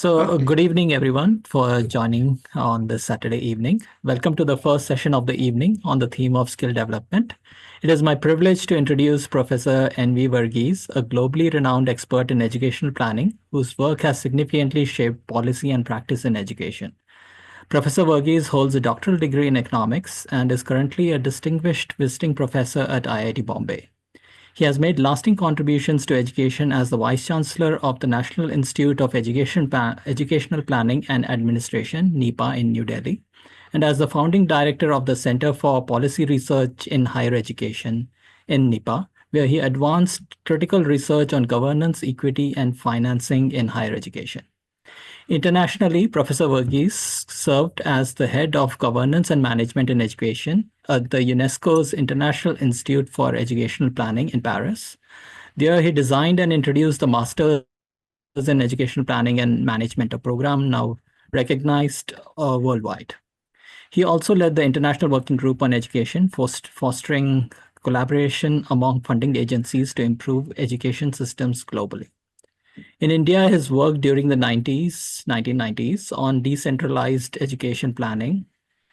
Okay. Good evening, everyone, for joining on this Saturday evening. Welcome to the first session of the evening on the theme of skill development. It is my privilege to introduce Professor N.V. Varghese, a globally renowned expert in educational planning, whose work has significantly shaped policy and practice in education. Professor Varghese holds a doctoral degree in economics and is currently a distinguished visiting professor at IIT Bombay. He has made lasting contributions to education as the Vice Chancellor of the National Institute of Educational Planning and Administration, NEPA, in New Delhi, and as the founding director of the Center for Policy Research in Higher Education in NEPA, where he advanced critical research on governance, equity, and financing in higher education. Internationally, Professor Varghese served as the head of governance and management in education at the UNESCO's International Institute for Educational Planning in Paris. There, he designed and introduced the Masters in Educational Planning and Management, a program now recognized worldwide. He also led the International Working Group on Education, fostering collaboration among funding agencies to improve education systems globally. In India, his work during the 1990s on decentralized education planning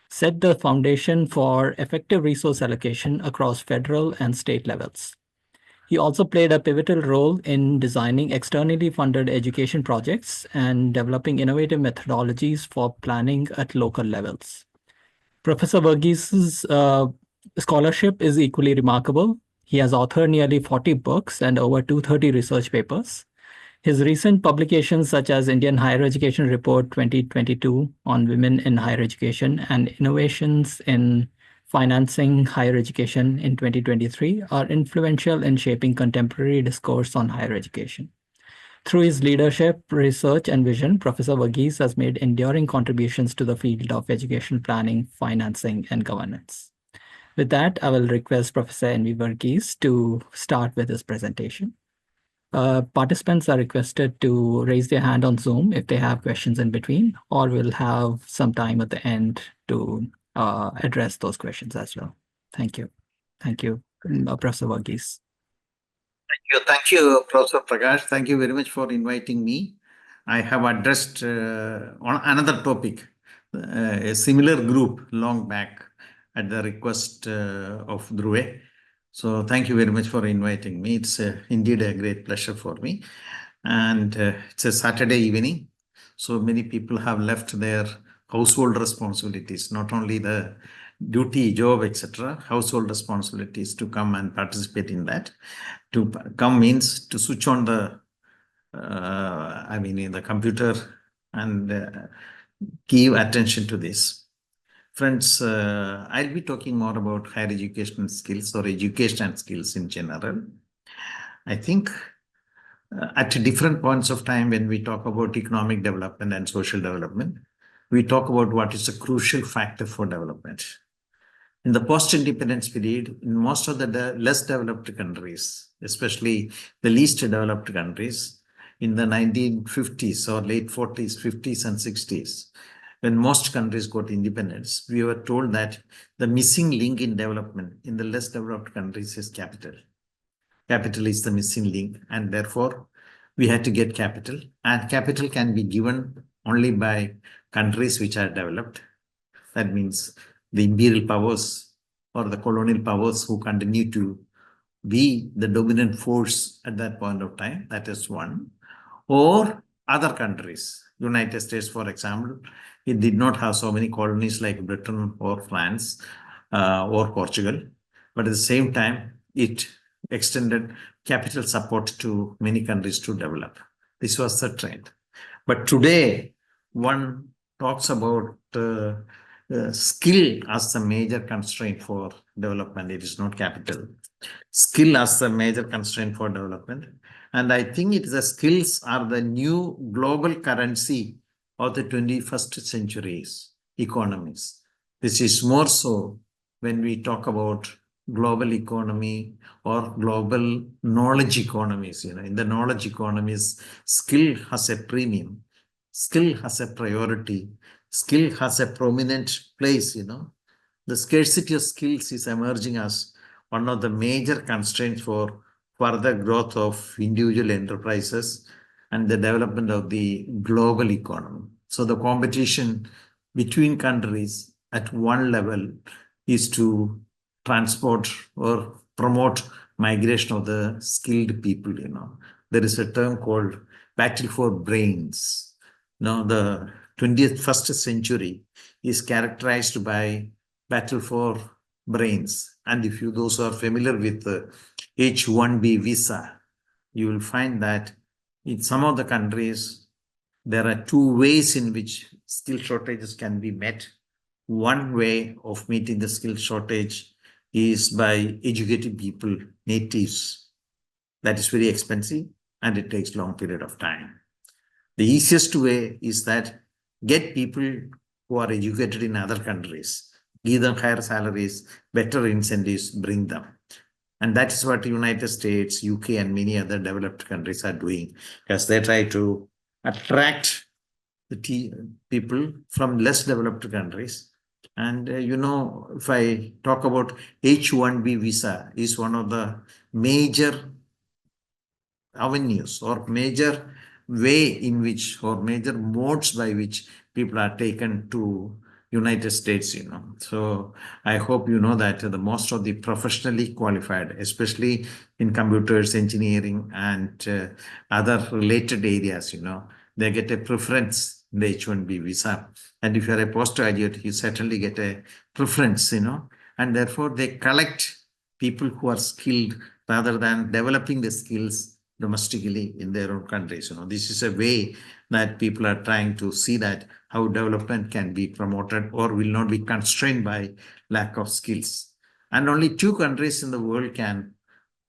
set the foundation for effective resource allocation across federal and state levels. He also played a pivotal role in designing externally funded education projects and developing innovative methodologies for planning at local levels. Professor Varghese's scholarship is equally remarkable. He has authored nearly 40 books and over 230 research papers. His recent publications, such as Indian Higher Education Report 2022 on Women in Higher Education and Innovations in Financing Higher Education in 2023, are influential in shaping contemporary discourse on higher education. Through his leadership, research, and vision, Professor Varghese has made enduring contributions to the field of education planning, financing, and governance. With that, I will request Professor N.V. Varghese to start with his presentation. Participants are requested to raise their hand on Zoom if they have questions in between, or we'll have some time at the end to address those questions as well. Thank you. Thank you, Professor Varghese. Thank you, Professor Prakash. Thank you very much for inviting me. I have addressed on another topic, a similar group long back at the request of Dhruve. So thank you very much for inviting me. It's indeed a great pleasure for me. And it's a Saturday evening. So many people have left their household responsibilities, not only the duty, job, etc., household responsibilities to come and participate in that. To come means to switch on the, in the computer and give attention to this. Friends, I'll be talking more about higher education skills or education skills in general. I think at different points of time when we talk about economic development and social development, we talk about what is a crucial factor for development. In the post-independence period, in most of the less developed countries, especially the least developed countries, in the 1950s or late 40s, 50s and 60s, when most countries got independence, we were told that the missing link in development in the less developed countries is capital. Capital is the missing link, and therefore we had to get capital, and capital can be given only by countries which are developed. That means the imperial powers or the colonial powers who continue to be the dominant force at that point of time. That is one. Or other countries. United States, for example, it did not have so many colonies like Britain or France or Portugal. But at the same time, it extended capital support to many countries to develop. This was the trend. But today, one talks about skill as the major constraint for development. It is not capital. Skill as the major constraint for development. And I think the skills are the new global currency of the 21st century's economies. This is more so when we talk about global economy or global knowledge economies. In the knowledge economies, skill has a premium. Skill has a priority. Skill has a prominent place. The scarcity of skills is emerging as one of the major constraints for further growth of individual enterprises and the development of the global economy. So the competition between countries at one level is to transport or promote migration of the skilled people. There is a term called battle for brains. The 21st century is characterized by battle for brains. And if you those who are familiar with the H-1B visa, you will find that in some of the countries, there are two ways in which skill shortages can be met. One way of meeting the skill shortage is by educating people, natives. That is very expensive and it takes long period of time. The easiest way is that get people who are educated in other countries, give them higher salaries, better incentives, bring them. And that is what the United States, UK, and many other developed countries are doing, as they try to attract the people from less developed countries. And if I talk about H-1B visa, is one of the major avenues or major way in which or major modes by which people are taken to United States. So I hope you know that the most of the professionally qualified, especially in computers, engineering, and other related areas, they get a preference in the H-1B visa. And if you're a postgraduate, you certainly get a preference, and therefore they collect people who are skilled rather than developing the skills domestically in their own countries. This is a way that people are trying to see that how development can be promoted or will not be constrained by lack of skills. And only two countries in the world can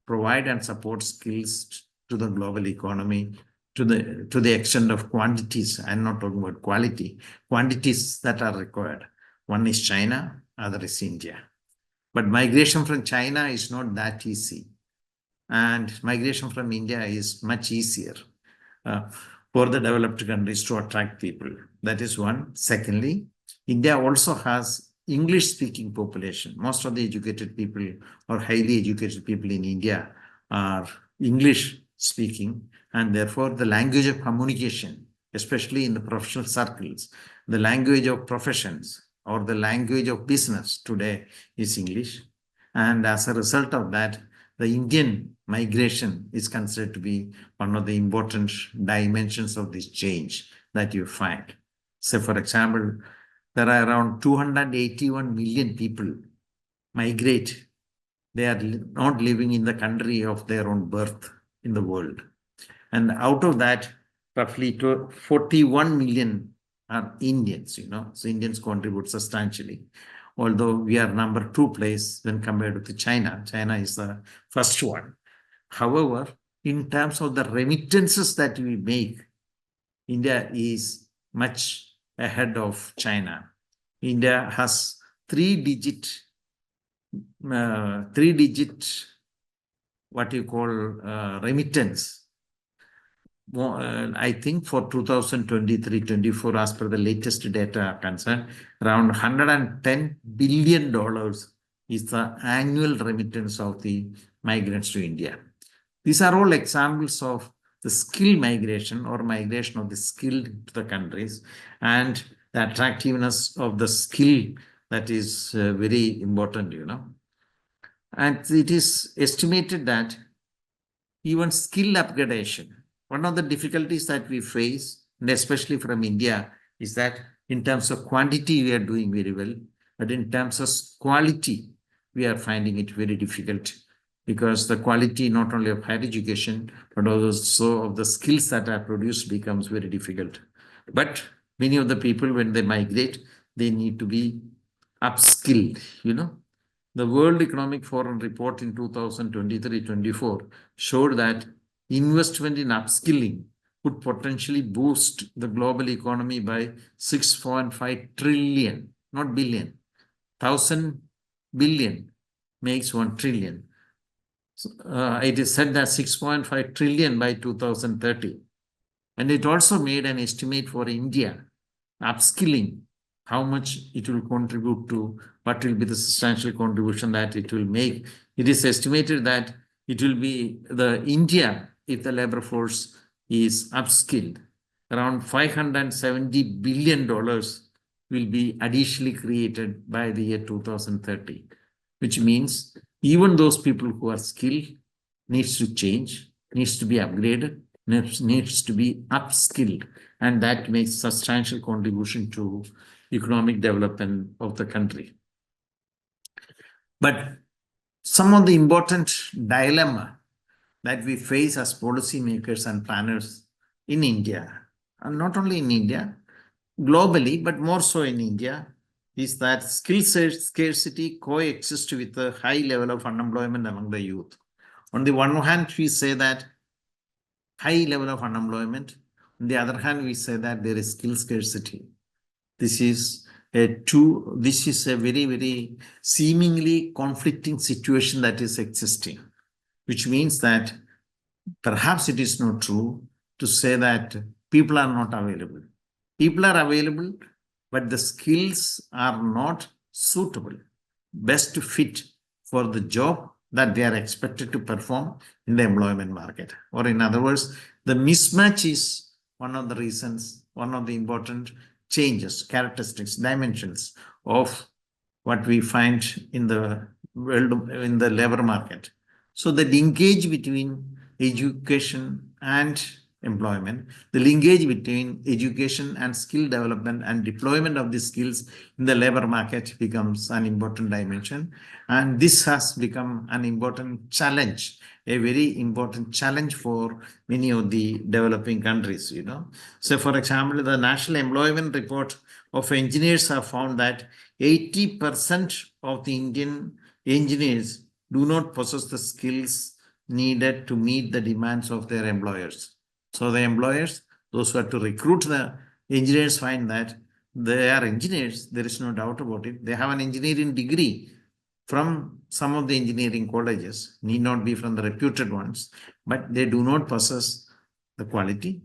provide and support skills to the global economy to the extent of quantities. I'm not talking about quality, quantities that are required. One is China, other is India. But migration from China is not that easy. And migration from India is much easier uh, for the developed countries to attract people. That is one. Secondly, India also has English-speaking population. Most of the educated people or highly educated people in India are English-speaking, and therefore the language of communication, especially in the professional circles, the language of professions or the language of business today is English. And as a result of that, the Indian migration is considered to be one of the important dimensions of this change that you find. So, for example, there are around 281 million people migrate. They are not living in the country of their own birth in the world. And out of that, roughly 41 million are Indians, So Indians contribute substantially. Although we are number 2 place when compared to China. China is the first one. However, in terms of the remittances that we make, India is much ahead of China. India has three-digit, what you call remittance. I think for 2023-24, as per the latest data concerned, around $110 billion is the annual remittance of the migrants to India. These are all examples of the skill migration or migration of the skilled to the countries and the attractiveness of the skill that is very important, And it is estimated that even skill upgradation, one of the difficulties that we face, and especially from India, is that in terms of quantity, we are doing very well. But in terms of quality, we are finding it very difficult because the quality not only of higher education, but also of the skills that are produced becomes very difficult. But many of the people, when they migrate, they need to be upskilled, The World Economic Forum report in 2023-24 showed that investment in upskilling could potentially boost the global economy by 6.5 trillion, not billion. 1,000 billion makes 1 trillion. It is said that 6.5 trillion by 2030. And it also made an estimate for India, upskilling, how much it will contribute to, what will be the substantial contribution that it will make. It is estimated that it will be the India, if the labor force is upskilled, around $570 billion will be additionally created by the year 2030, which means even those people who are skilled needs to change, needs to be upgraded, needs to be upskilled, and that makes substantial contribution to economic development of the country. But some of the important dilemma that we face as policymakers and planners in India, and not only in India, globally, but more so in India, is that skill scarcity coexists with a high level of unemployment among the youth. On the one hand, we say that high level of unemployment. On the other hand, we say that there is skill scarcity. This is this is a very, very seemingly conflicting situation that is existing, which means that perhaps it is not true to say that people are not available. People are available, but the skills are not suitable, best fit for the job that they are expected to perform in the employment market. Or in other words, the mismatch is one of the reasons, one of the important changes, characteristics, dimensions of what we find in the world, in the labor market. So the linkage between education and employment, the linkage between education and skill development and deployment of the skills in the labor market becomes an important dimension. And this has become an important challenge, a very important challenge for many of the developing countries, So for example, the National Employment Report of Engineers have found that 80% of the Indian engineers do not possess the skills needed to meet the demands of their employers. So the employers, those who are to recruit the engineers, find that they are engineers. There is no doubt about it. They have an engineering degree from some of the engineering colleges, need not be from the reputed ones, but they do not possess the quality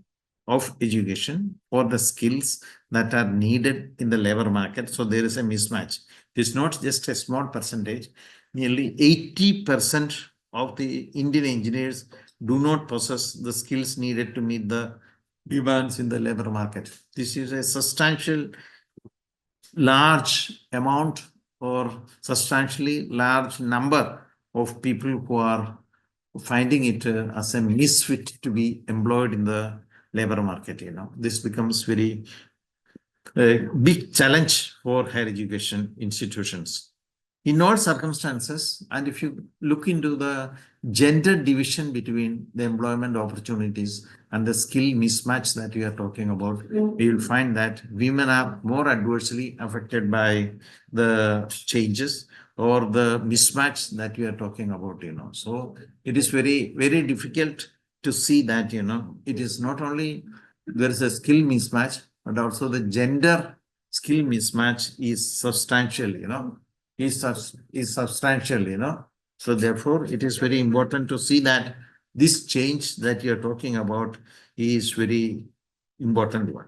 of education or the skills that are needed in the labor market. So there is a mismatch. It's not just a small percentage. Nearly 80% of the Indian engineers do not possess the skills needed to meet the demands in the labor market. This is a substantial, large amount or substantially large number of people who are finding it as a misfit to be employed in the labor market. This becomes very big challenge for higher education institutions. In all circumstances, and if you look into the gender division between the employment opportunities and the skill mismatch that we are talking about, we will find that women are more adversely affected by the changes or the mismatch that we are talking about, So it is very, very difficult to see that, it is not only there is a skill mismatch, but also the gender skill mismatch is substantial, is substantial. So therefore, it is very important to see that this change that you're talking about is very important one.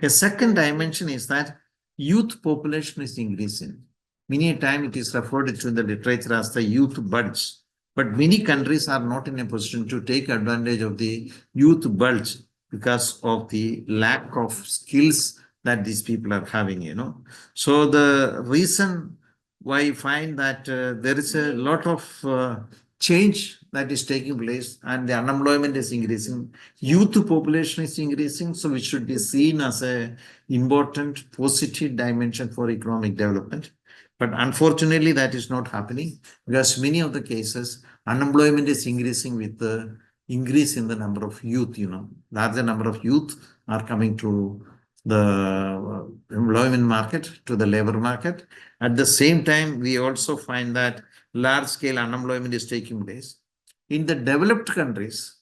A second dimension is that youth population is increasing. Many a time it is referred to in the literature as the youth bulge. But many countries are not in a position to take advantage of the youth bulge because of the lack of skills that these people are having, So the reason why I find that there is a lot of change that is taking place and the unemployment is increasing, youth population is increasing, so it should be seen as a important positive dimension for economic development. But unfortunately, that is not happening because many of the cases, unemployment is increasing with the increase in the number of youth, larger number of youth are coming to the employment market, to the labor market. At the same time, we also find that large-scale unemployment is taking place. In the developed countries,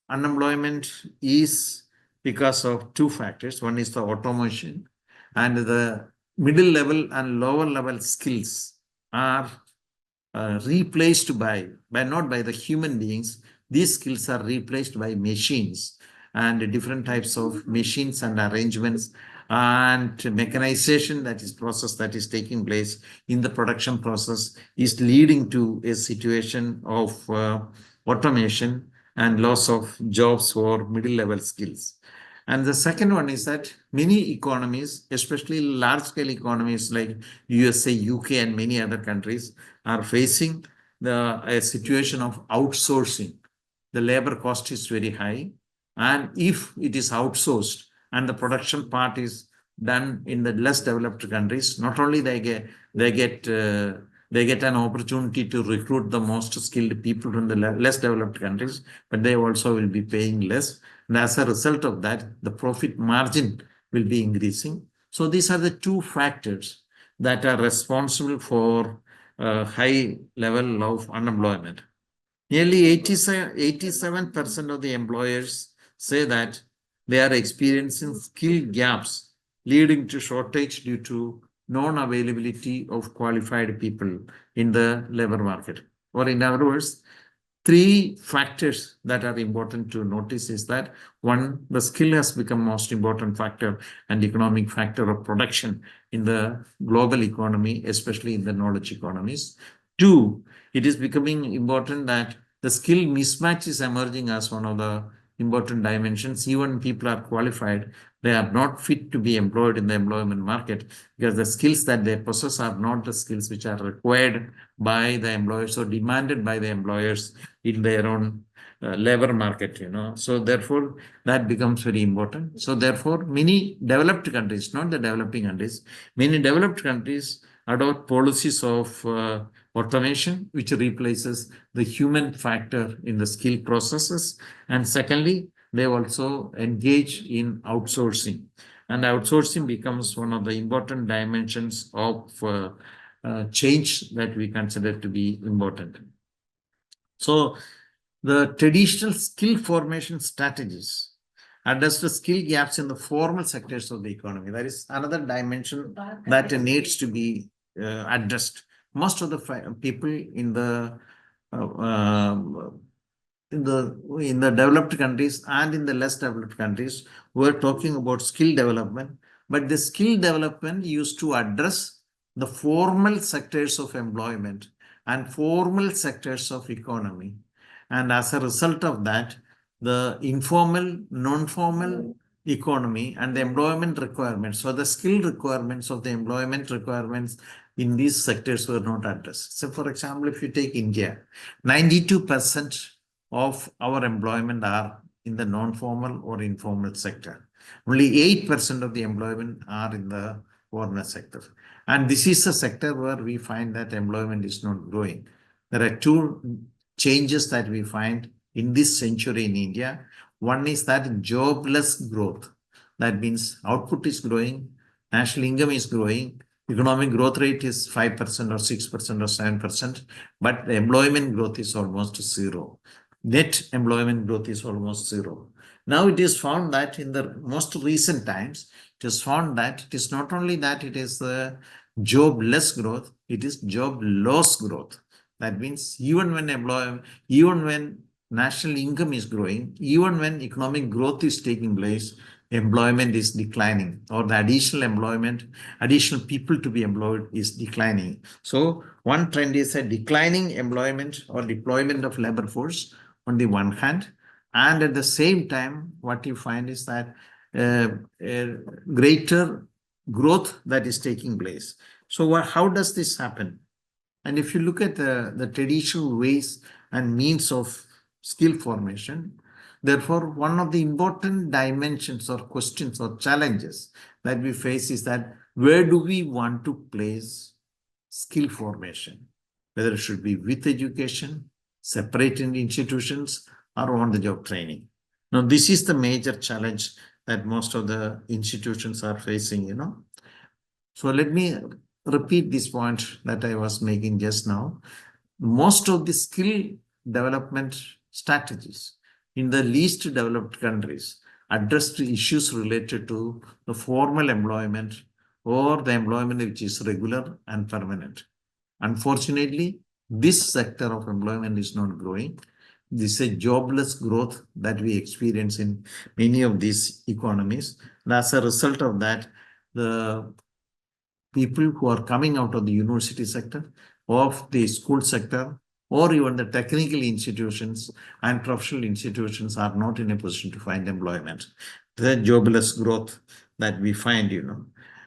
unemployment is because of two factors. One is the automation, and the middle level and lower level skills are replaced by not by the human beings. These skills are replaced by machines and different types of machines and arrangements and mechanization, that is process that is taking place in the production process, is leading to a situation of automation and loss of jobs for middle-level skills. And the second one is that many economies, especially large-scale economies like USA, UK, and many other countries, are facing a situation of outsourcing. The labor cost is very high, and if it is outsourced and the production part is done in the less developed countries, not only they get they get an opportunity to recruit the most skilled people from the less developed countries, but they also will be paying less. And as a result of that, the profit margin will be increasing. So these are the two factors that are responsible for a high level of unemployment. Nearly 87% of the employers say that they are experiencing skill gaps, leading to shortage due to non-availability of qualified people in the labor market. Or in other words, three factors that are important to notice is that one, the skill has become most important factor and economic factor of production in the global economy, especially in the knowledge economies. Two, it is becoming important that the skill mismatch is emerging as one of the important dimensions. Even people are qualified, they are not fit to be employed in the employment market because the skills that they possess are not the skills which are required by the employers or demanded by the employers in their own labor market, So therefore, that becomes very important. So therefore, many developed countries, not the developing countries, many developed countries adopt policies of automation, which replaces the human factor in the skill processes. And secondly, they also engage in outsourcing. And outsourcing becomes one of the important dimensions of change that we consider to be important. So the traditional skill formation strategies address the skill gaps in the formal sectors of the economy. That is another dimension that needs to be addressed. Most of the people uh, uh, in the developed countries and in the less developed countries were talking about skill development, but the skill development used to address the formal sectors of employment and formal sectors of economy. And as a result of that, the informal, non-formal economy and the employment requirements, so the skill requirements of the employment requirements in these sectors were not addressed. So for example, if you take India, 92% of our employment are in the non-formal or informal sector. Only 8% of the employment are in the formal sector. And this is a sector where we find that employment is not growing. There are two changes that we find in this century in India. One is that jobless growth. That means output is growing, national income is growing, economic growth rate is 5% or 6% or 7%, but the employment growth is almost zero. Net employment growth is almost zero. Now it is found that in the most recent times, it is found that it is not only that it is the jobless growth, it is job loss growth. That means even when national income is growing, even when economic growth is taking place, employment is declining, or the additional people to be employed is declining. So one trend is a declining employment or deployment of labor force on the one hand, and at the same time, what you find is that greater growth that is taking place. So how does this happen? And if you look at the traditional ways and means of skill formation, therefore, one of the important dimensions or questions or challenges that we face is that where do we want to place skill formation? Whether it should be with education, separate in institutions, or on-the-job training. Now, this is the major challenge that most of the institutions are facing. So let me repeat this point that I was making just now. Most of the skill development strategies in the least developed countries address the issues related to the formal employment or the employment which is regular and permanent. Unfortunately, this sector of employment is not growing. This is a jobless growth that we experience in many of these economies. And as a result of that, the people who are coming out of the university sector, of the school sector, or even the technical institutions and professional institutions are not in a position to find employment. The jobless growth that we find.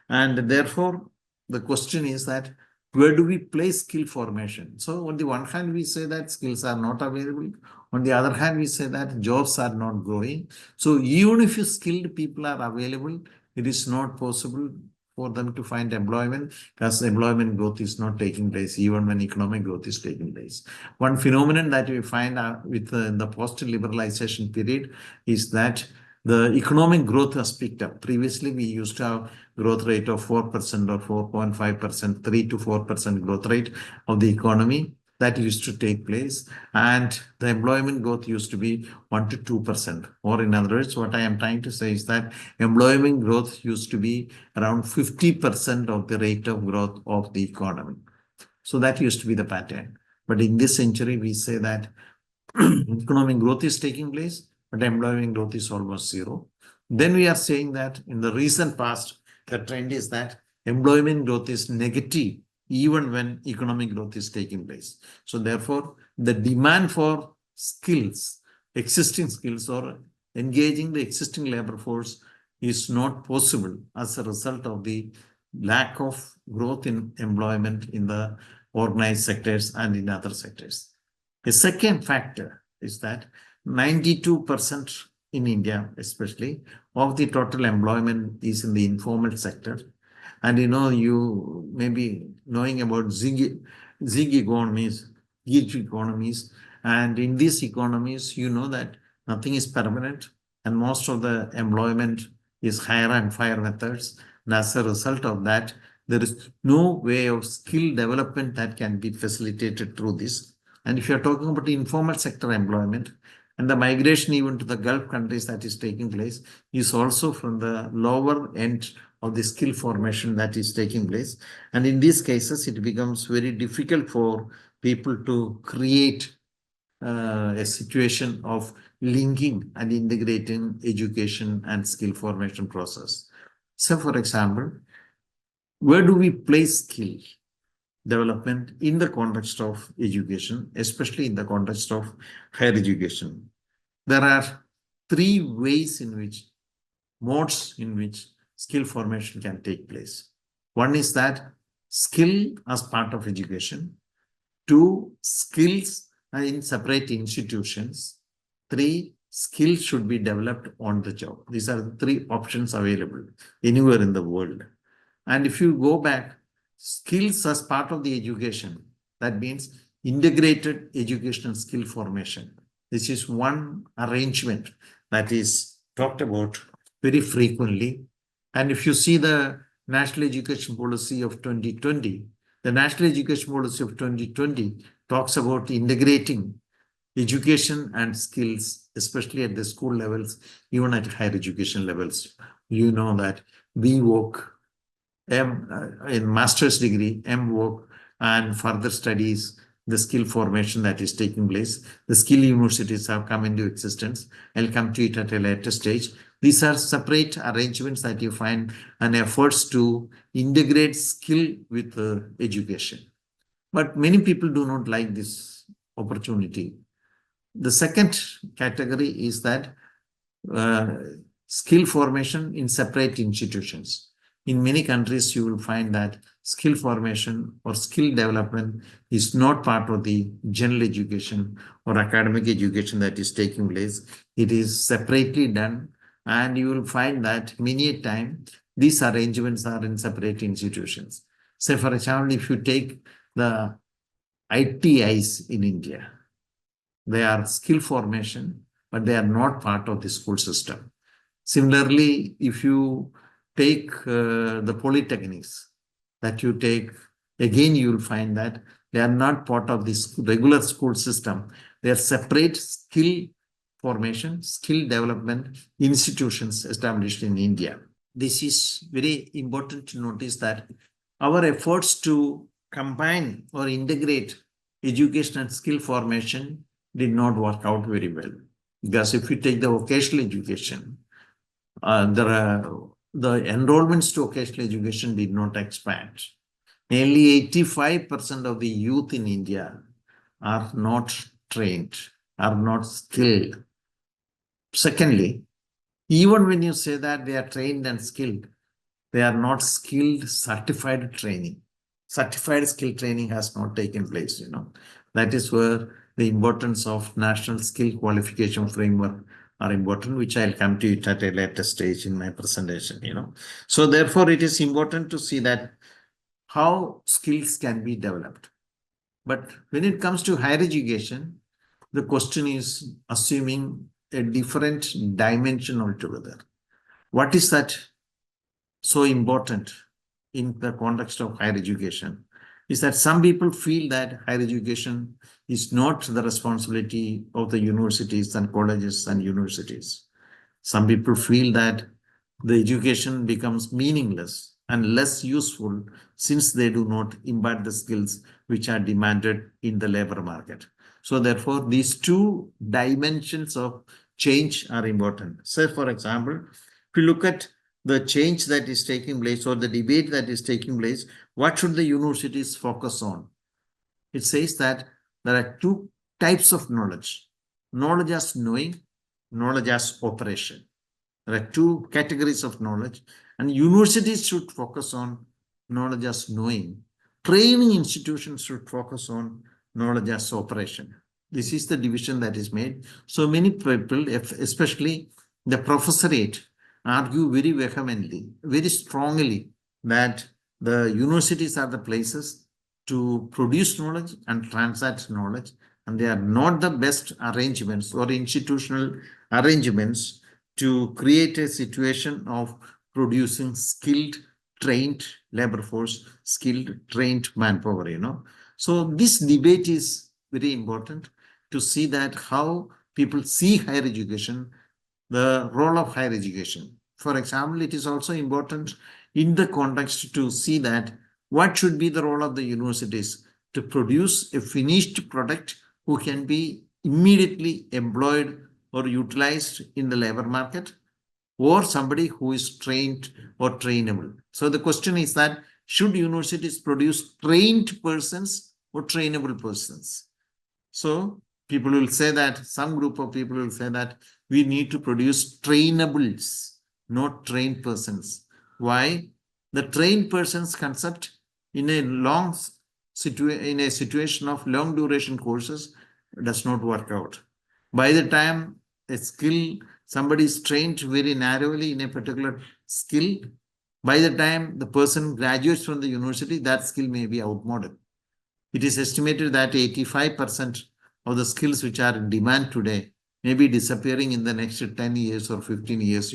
And therefore, the question is that where do we place skill formation? So on the one hand, we say that skills are not available. On the other hand, we say that jobs are not growing. So even if skilled people are available, it is not possible for them to find employment because employment growth is not taking place even when economic growth is taking place. One phenomenon that we find with the post-liberalization period is that the economic growth has picked up. Previously, we used to have growth rate of 4% or 4.5%, 3 to 4% growth rate of the economy that used to take place. And the employment growth used to be 1 to 2%. Or in other words, what I am trying to say is that employment growth used to be around 50% of the rate of growth of the economy. So that used to be the pattern. But in this century, we say that economic growth is taking place, but employment growth is almost zero. Then we are saying that in the recent past, the trend is that employment growth is negative even when economic growth is taking place. So therefore, the demand for skills, existing skills or engaging the existing labor force is not possible as a result of the lack of growth in employment in the organized sectors and in other sectors. The second factor is that 92% in India, especially, of the total employment is in the informal sector. And you may be knowing about gig economies. And in these economies, you know that nothing is permanent and most of the employment is hire and fire methods. And as a result of that, there is no way of skill development that can be facilitated through this. And if you're talking about the informal sector employment and the migration even to the Gulf countries that is taking place is also from the lower end of the skill formation that is taking place. And in these cases, it becomes very difficult for people to create a situation of linking and integrating education and skill formation process. So, for example, where do we place skill development in the context of education, especially in the context of higher education? There are three modes in which skill formation can take place. One is that skill as part of education. Two, skills in separate institutions. Three, skills should be developed on the job. These are the three options available anywhere in the world. And if you go back, skills as part of the education, that means integrated educational skill formation. This is one arrangement that is talked about very frequently. And if you see the National Education Policy of 2020, the National Education Policy of 2020 talks about integrating education and skills, especially at the school levels, even at higher education levels. You know that we work in master's degree, work, and further studies, the skill formation that is taking place. The skill universities have come into existence. I'll come to it at a later stage. These are separate arrangements that you find and efforts to integrate skill with education. But many people do not like this opportunity. The second category is that skill formation in separate institutions. In many countries, you will find that skill formation or skill development is not part of the general education or academic education that is taking place. It is separately done, and you will find that many a time these arrangements are in separate institutions. Say, for example, if you take the ITIs in India, they are skill formation, but they are not part of the school system. Similarly, if you take the polytechnics that you take, again, you will find that they are not part of this regular school system. They are separate skill formation, skill development institutions established in India. This is very important to notice that our efforts to combine or integrate education and skill formation did not work out very well. Because if you take the vocational education, the enrollments to vocational education did not expand. Nearly 85% of the youth in India are not trained, are not skilled. Secondly, even when you say that they are trained and skilled, they are not skilled certified training. Certified skill training has not taken place. That is where the importance of national skill qualification framework are important, which I'll come to it at a later stage in my presentation. So therefore, it is important to see that how skills can be developed. But when it comes to higher education, the question is assuming a different dimension altogether. What is that so important in the context of higher education is that some people feel that higher education is not the responsibility of the universities and colleges and universities. Some people feel that the education becomes meaningless and less useful since they do not imbibe the skills which are demanded in the labor market. So therefore, these two dimensions of change are important. Say, for example, if you look at the change that is taking place or the debate that is taking place, what should the universities focus on? It says that there are two types of knowledge: knowledge as knowing, knowledge as operation. There are two categories of knowledge, and universities should focus on knowledge as knowing. Training institutions should focus on knowledge as operation. This is the division that is made. So many people, especially the professorate, argue very vehemently, very strongly that the universities are the places to produce knowledge and transact knowledge, and they are not the best arrangements or institutional arrangements to create a situation of producing skilled, trained labor force, skilled, trained manpower. So this debate is very important to see that how people see higher education, the role of higher education. For example, it is also important in the context to see that what should be the role of the universities to produce a finished product who can be immediately employed or utilized in the labor market, or somebody who is trained or trainable. So the question is that should universities produce trained persons or trainable persons? So people will say that, some group of people will say that we need to produce trainables, not trained persons. Why? The trained persons concept in a in a situation of long duration courses does not work out. By the time a skill, somebody is trained very narrowly in a particular skill, by the time the person graduates from the university, that skill may be outmoded. It is estimated that 85% of the skills which are in demand today may be disappearing in the next 10 years or 15 years.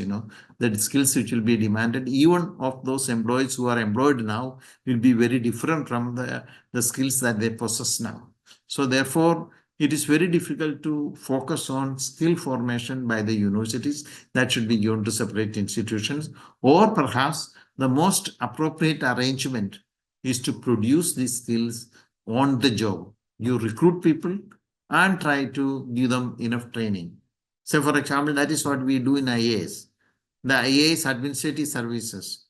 The skills which will be demanded, even of those employees who are employed now, will be very different from the skills that they possess now. So therefore, it is very difficult to focus on skill formation by the universities. That should be given to separate institutions, or perhaps the most appropriate arrangement is to produce these skills on the job. You recruit people and try to give them enough training. So, for example, that is what we do in IAS. The IAS administrative services.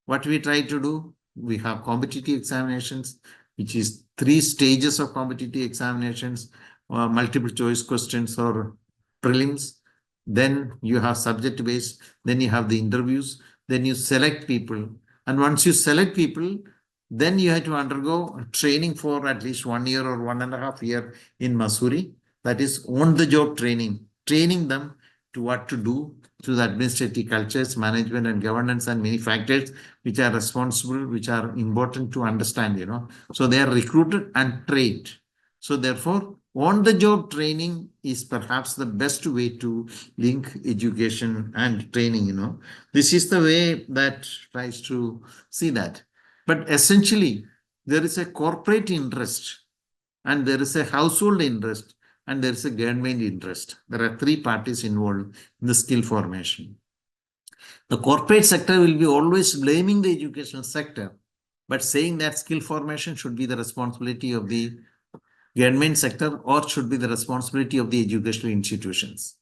What we try to do, we have competitive examinations, which is 3 stages of competitive examinations, multiple choice questions or prelims. Then you have subject based, then you have the interviews, then you select people. And once you select people, then you have to undergo training for at least 1 year or 1.5 years in Missouri. That is on the job training, training them to what to do, to the administrative cultures, management and governance, and many factors which are responsible, which are important to understand. So they are recruited and trained. So therefore, on the job training is perhaps the best way to link education and training. This is the way that tries to see that. But essentially, there is a corporate interest, and there is a household interest, and there is a government interest. There are 3 parties involved in the skill formation. The corporate sector will be always blaming the educational sector, but saying that skill formation should be the responsibility of the government sector or should be the responsibility of the educational institutions,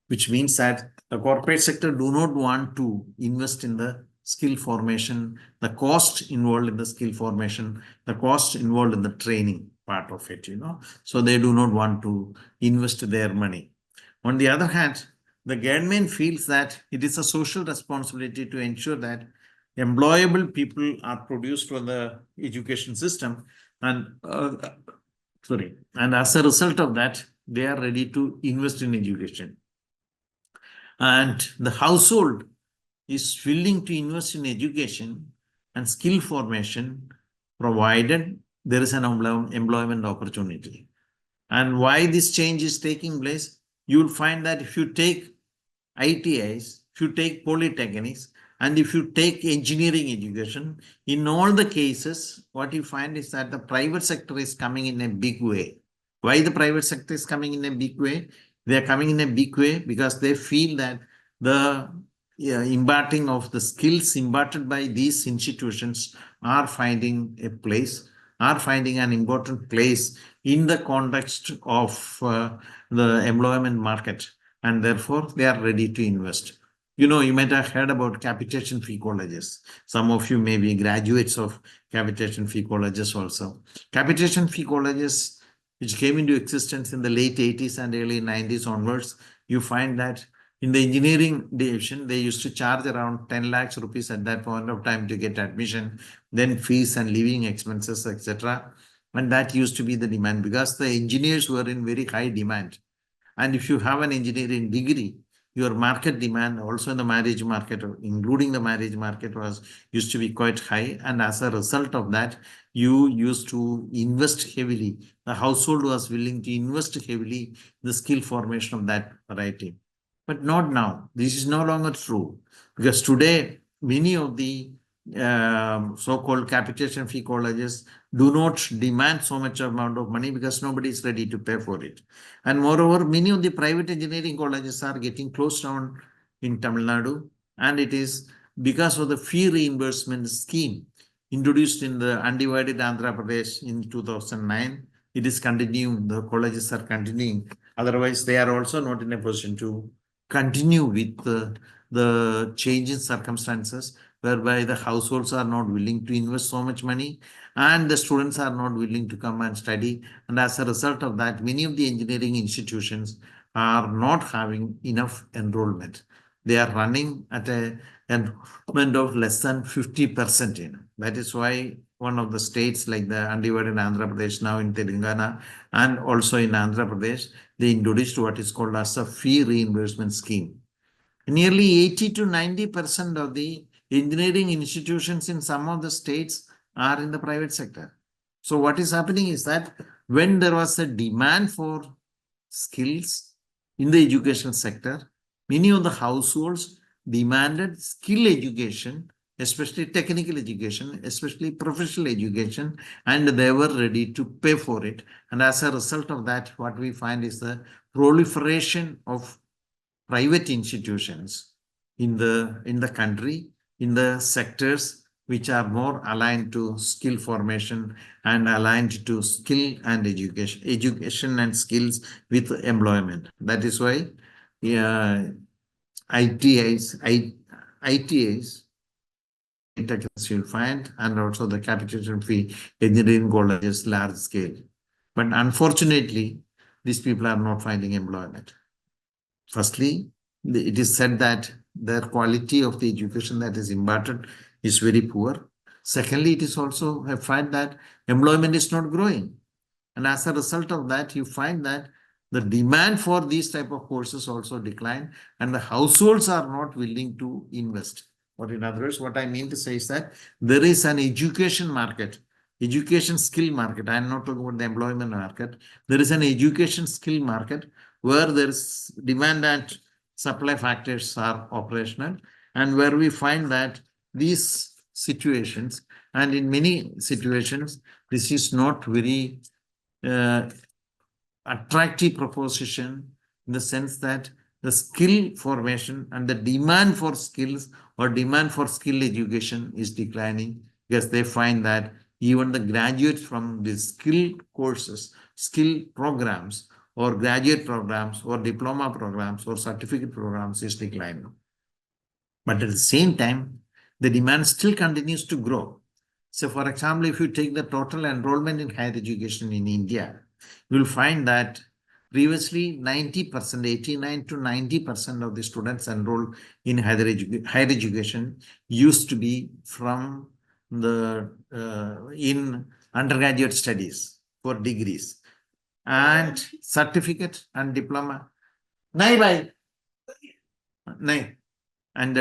which means that the corporate sector do not want to invest in the skill formation, the cost involved in the skill formation, the cost involved in the training. part of it, So they do not want to invest their money. On the other hand, the government feels that it is a social responsibility to ensure that employable people are produced from the education system, and and as a result of that, they are ready to invest in education. And the household is willing to invest in education and skill formation, provided there is an employment opportunity. And why this change is taking place, you will find that if you take ITIs, if you take polytechnics, and if you take engineering education, in all the cases, what you find is that the private sector is coming in a big way. Why the private sector is coming in a big way? They are coming in a big way because they feel that the imparting of the skills imparted by these institutions are finding a place, are finding an important place in the context of the employment market, and therefore they are ready to invest. You might have heard about capitation fee colleges. Some of you may be graduates of capitation fee colleges also. Capitation fee colleges, which came into existence in the late 80s and early 90s onwards, you find that in the engineering division, they used to charge around 10 lakhs rupees at that point of time to get admission, then fees and living expenses, etc. And that used to be the demand because the engineers were in very high demand. And if you have an engineering degree, your market demand also in the marriage market, including the marriage market, was used to be quite high. And as a result of that, you used to invest heavily. The household was willing to invest heavily in the skill formation of that variety. But not now. This is no longer true because today many of the so-called capitation fee colleges do not demand so much amount of money because nobody is ready to pay for it. And moreover, many of the private engineering colleges are getting closed down in Tamil Nadu, and it is because of the fee reimbursement scheme introduced in the undivided Andhra Pradesh in 2009. It is continuing, the colleges are continuing. Otherwise, they are also not in a position to continue with the change in circumstances whereby the households are not willing to invest so much money and the students are not willing to come and study. And as a result of that, many of the engineering institutions are not having enough enrollment. They are running at an enrollment of less than 50%. That is why one of the states like the undivided Andhra Pradesh, now in Telangana, and also in Andhra Pradesh, they introduced what is called as a fee reimbursement scheme. Nearly 80 to 90% of the engineering institutions in some of the states are in the private sector. So what is happening is that when there was a demand for skills in the education sector, many of the households demanded skill education, especially technical education, especially professional education, and they were ready to pay for it. And as a result of that, what we find is the proliferation of private institutions in the country, in the sectors which are more aligned to skill formation and aligned to skill and education and skills with employment. That is why ITIs, ITIs, you'll find, and also the capitation fee engineering colleges large scale. But unfortunately, these people are not finding employment. Firstly, it is said that the quality of the education that is imparted is very poor. Secondly, it is also a fact that employment is not growing. And as a result of that, you find that the demand for these type of courses also decline and the households are not willing to invest. Or in other words, what I mean to say is that there is an education market, education skill market. I am not talking about the employment market. There is an education skill market where there is demand and supply factors are operational, and where we find that these situations, and in many situations, this is not very uh, attractive proposition in the sense that the skill formation and the demand for skills or demand for skill education is declining because they find that even the graduates from the skill courses, skill programs, or graduate programs, or diploma programs, or certificate programs is declining. But at the same time, the demand still continues to grow. So, for example, if you take the total enrollment in higher education in India, you will find that previously 90%, 89 to 90% of the students enrolled in higher education used to be from the in undergraduate studies for degrees and certificate and diploma. Nahi bhai, nahi. And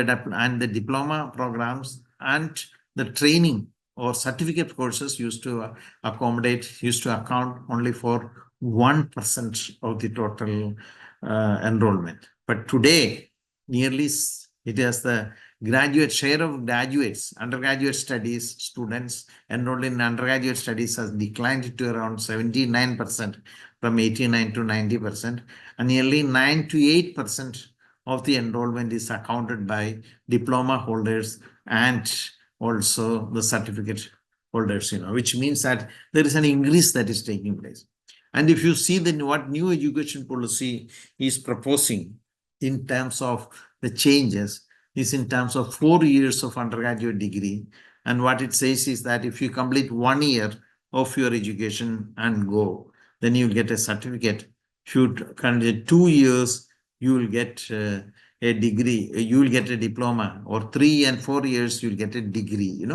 the diploma programs and the training or certificate courses used to account only for 1% of the total enrollment. But today, it has the graduate share of graduates, undergraduate studies students enrolled in undergraduate studies has declined to around 79% from 89 to 90%, and nearly 9 to 8% of the enrollment is accounted by diploma holders and also the certificate holders, which means that there is an increase that is taking place. And if you see what new education policy is proposing in terms of the changes, is in terms of 4 years of undergraduate degree. And what it says is that if you complete 1 year of your education and go, then you get a certificate. If you complete 2 years, you will get a degree, you will get a diploma, or 3 and 4 years, you'll get a degree,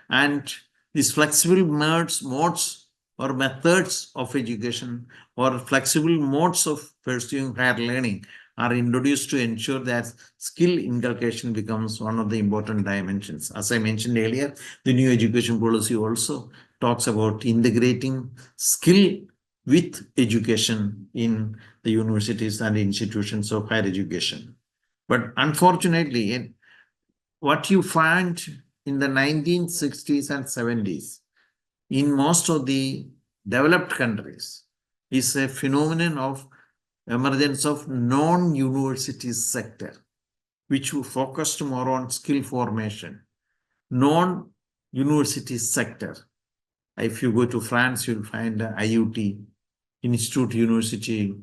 And these flexible modes or methods of education or flexible modes of pursuing higher learning are introduced to ensure that skill inculcation becomes one of the important dimensions. As I mentioned earlier, the new education policy also talks about integrating skill with education in the universities and institutions of higher education. But unfortunately, what you find in the 1960s and 70s in most of the developed countries is a phenomenon of emergence of non-university sector, which focused more on skill formation. Non-university sector. If you go to France, you'll find IUT, Institute University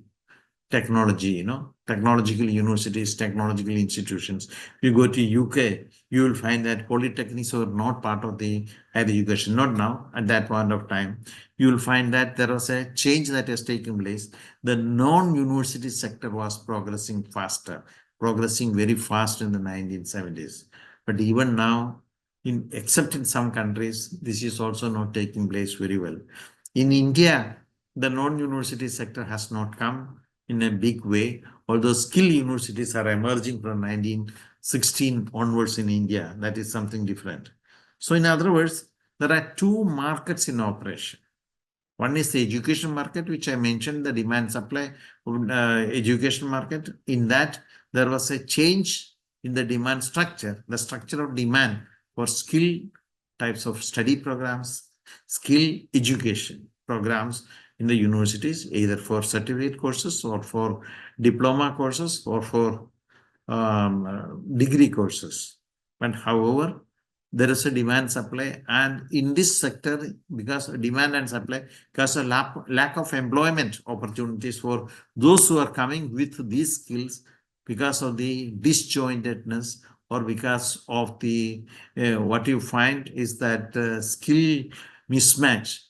Technology, technological universities, technological institutions. If you go to UK, you will find that polytechnics were not part of the higher education, not now, at that point of time. You will find that there was a change that has taken place. The non-university sector was progressing faster, progressing very fast in the 1970s. But even now, except in some countries, this is also not taking place very well. In India, the non-university sector has not come in a big way, although skill universities are emerging from 1916 onwards in India. That is something different. So in other words, there are two markets in operation. One is the education market, which I mentioned, the demand supply education market. In that, there was a change in the demand structure, the structure of demand for skill types of study programs, skill education programs in the universities, either for certificate courses or for diploma courses or for degree courses. But however, there is a demand supply, and in this sector, because demand and supply, because a lack of employment opportunities for those who are coming with these skills, because of the disjointedness or because of the what you find is that skill mismatch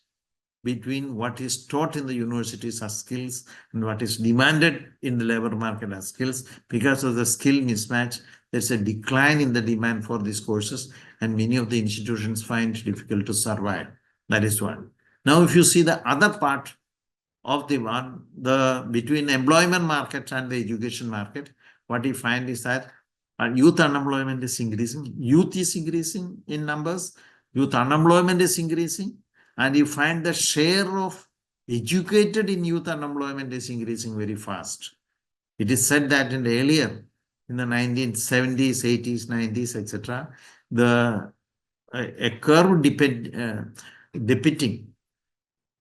between what is taught in the universities as skills and what is demanded in the labor market as skills. Because of the skill mismatch, there's a decline in the demand for these courses, and many of the institutions find it difficult to survive. That is one. Now, if you see the other part of the between employment market and the education market, what you find is that youth unemployment is increasing. Youth is increasing in numbers. Youth unemployment is increasing. And you find the share of educated in youth unemployment is increasing very fast. It is said that in the 1970s, 80s, 90s, etc., a curve depicting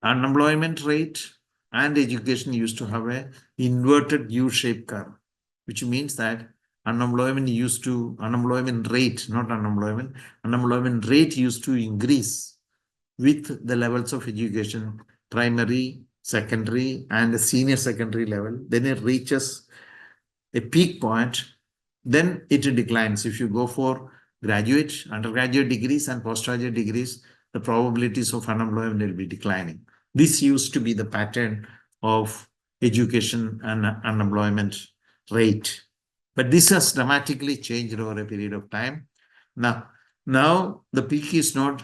unemployment rate and education used to have a inverted U-shaped curve, which means that unemployment rate used to increase with the levels of education, primary, secondary, and senior secondary level. Then it reaches a peak point, then it declines. If you go for undergraduate degrees and postgraduate degrees, the probabilities of unemployment will be declining. This used to be the pattern of education and unemployment rate. But this has dramatically changed over a period of time. Now the peak is not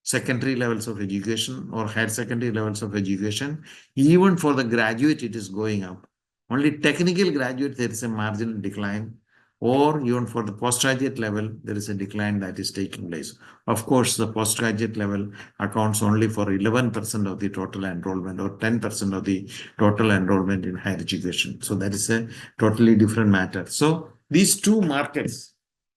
secondary levels of education or higher secondary levels of education. Even for the graduate, it is going up. Only technical graduate, there is a marginal decline, or even for the postgraduate level, there is a decline that is taking place. Of course, the postgraduate level accounts only for 11% of the total enrollment or 10% of the total enrollment in higher education. So that is a totally different matter. So these two markets,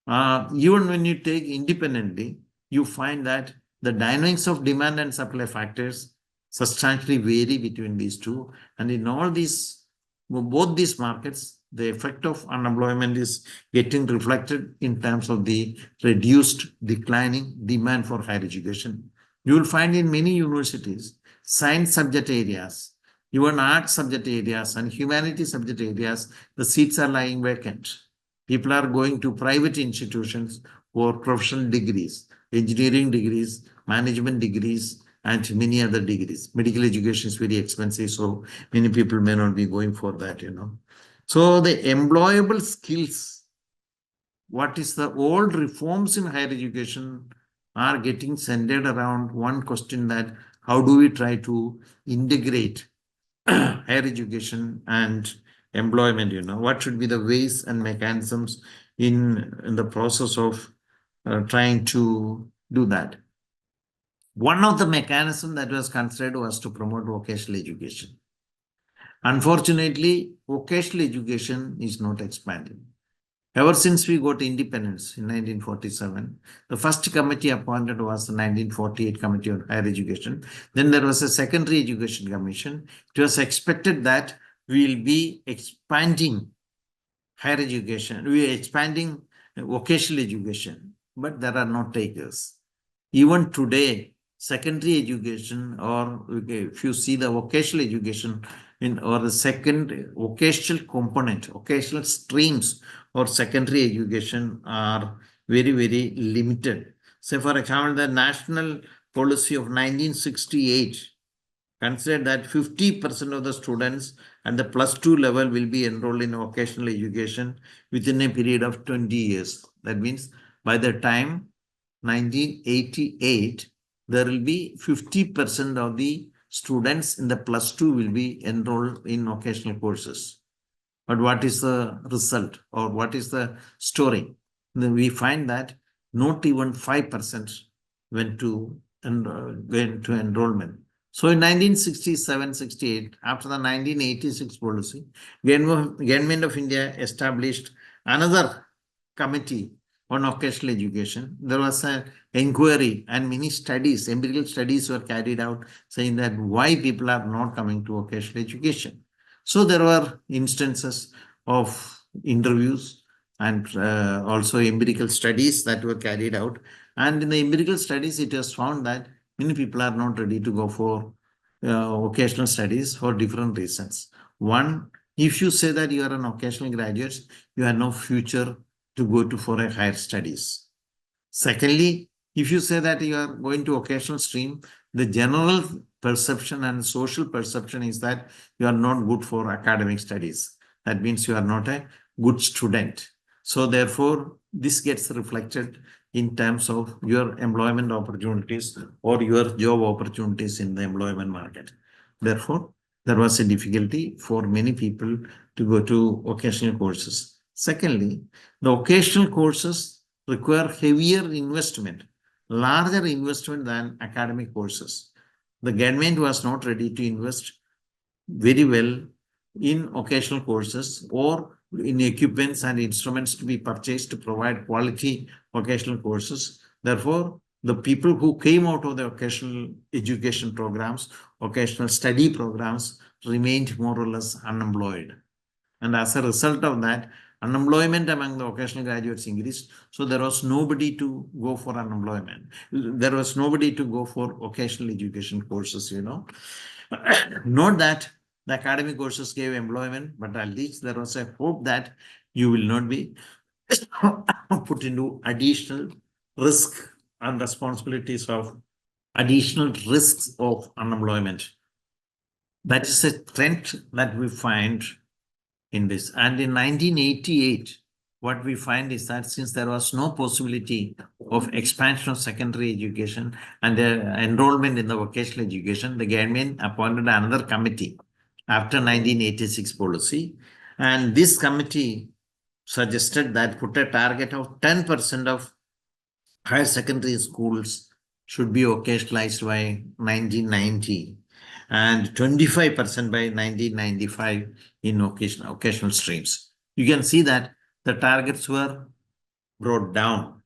even when you take independently, you find that the dynamics of demand and supply factors substantially vary between these two. And in all these, both these markets, the effect of unemployment is getting reflected in terms of the reduced declining demand for higher education. You will find in many universities, science subject areas, even art subject areas and humanities subject areas, the seats are lying vacant. People are going to private institutions for professional degrees, engineering degrees, management degrees, and many other degrees. Medical education is very expensive, so many people may not be going for that. So the employable skills, what is the old reforms in higher education are getting centered around one question, that how do we try to integrate higher education and employment? What should be the ways and mechanisms in the process of trying to do that? One of the mechanisms that was considered was to promote vocational education. Unfortunately, vocational education is not expanding. Ever since we got independence in 1947, the first committee appointed was the 1948 Committee on Higher Education. Then there was a Secondary Education Commission. It was expected that we will be expanding higher education, we are expanding vocational education, but there are no takers. Even today, secondary education, or if you see the vocational education or the second vocational component, vocational streams or secondary education are very, very limited. Say, for example, the national policy of 1968 considered that 50% of the students at the +2 level will be enrolled in vocational education within a period of 20 years. That means by the time 1988, there will be 50% of the students in the +2 will be enrolled in vocational courses. But what is the result, or what is the story? Then we find that not even 5% went to enrollment. So in 1967-68, after the 1986 policy, Government of India established another committee on vocational education. There was an inquiry and many studies, empirical studies were carried out saying that why people are not coming to vocational education. So there were instances of interviews and also empirical studies that were carried out. And in the empirical studies, it was found that many people are not ready to go for vocational studies for different reasons. One, if you say that you are an vocational graduate, you have no future to go to for a higher studies. Secondly, if you say that you are going to vocational stream, the general perception and social perception is that you are not good for academic studies. That means you are not a good student. So therefore, this gets reflected in terms of your employment opportunities or your job opportunities in the employment market. Therefore, there was a difficulty for many people to go to vocational courses. Secondly, the vocational courses require heavier investment, larger investment than academic courses. The government was not ready to invest very well in vocational courses or in equipments and instruments to be purchased to provide quality vocational courses. Therefore, the people who came out of the vocational education programs, vocational study programs, remained more or less unemployed. And as a result of that, unemployment among the vocational graduates increased. So there was nobody to go for unemployment. There was nobody to go for vocational education courses. Not that the academic courses gave employment, but at least there was a hope that you will not be put into additional risk and responsibilities of additional risks of unemployment. That is a trend that we find in this. And in 1988, what we find is that since there was no possibility of expansion of secondary education and enrollment in the vocational education, the government appointed another committee after 1986 policy. And this committee suggested that put a target of 10% of higher secondary schools should be vocationalized by 1990 and 25% by 1995 in occasional streams. You can see that the targets were brought down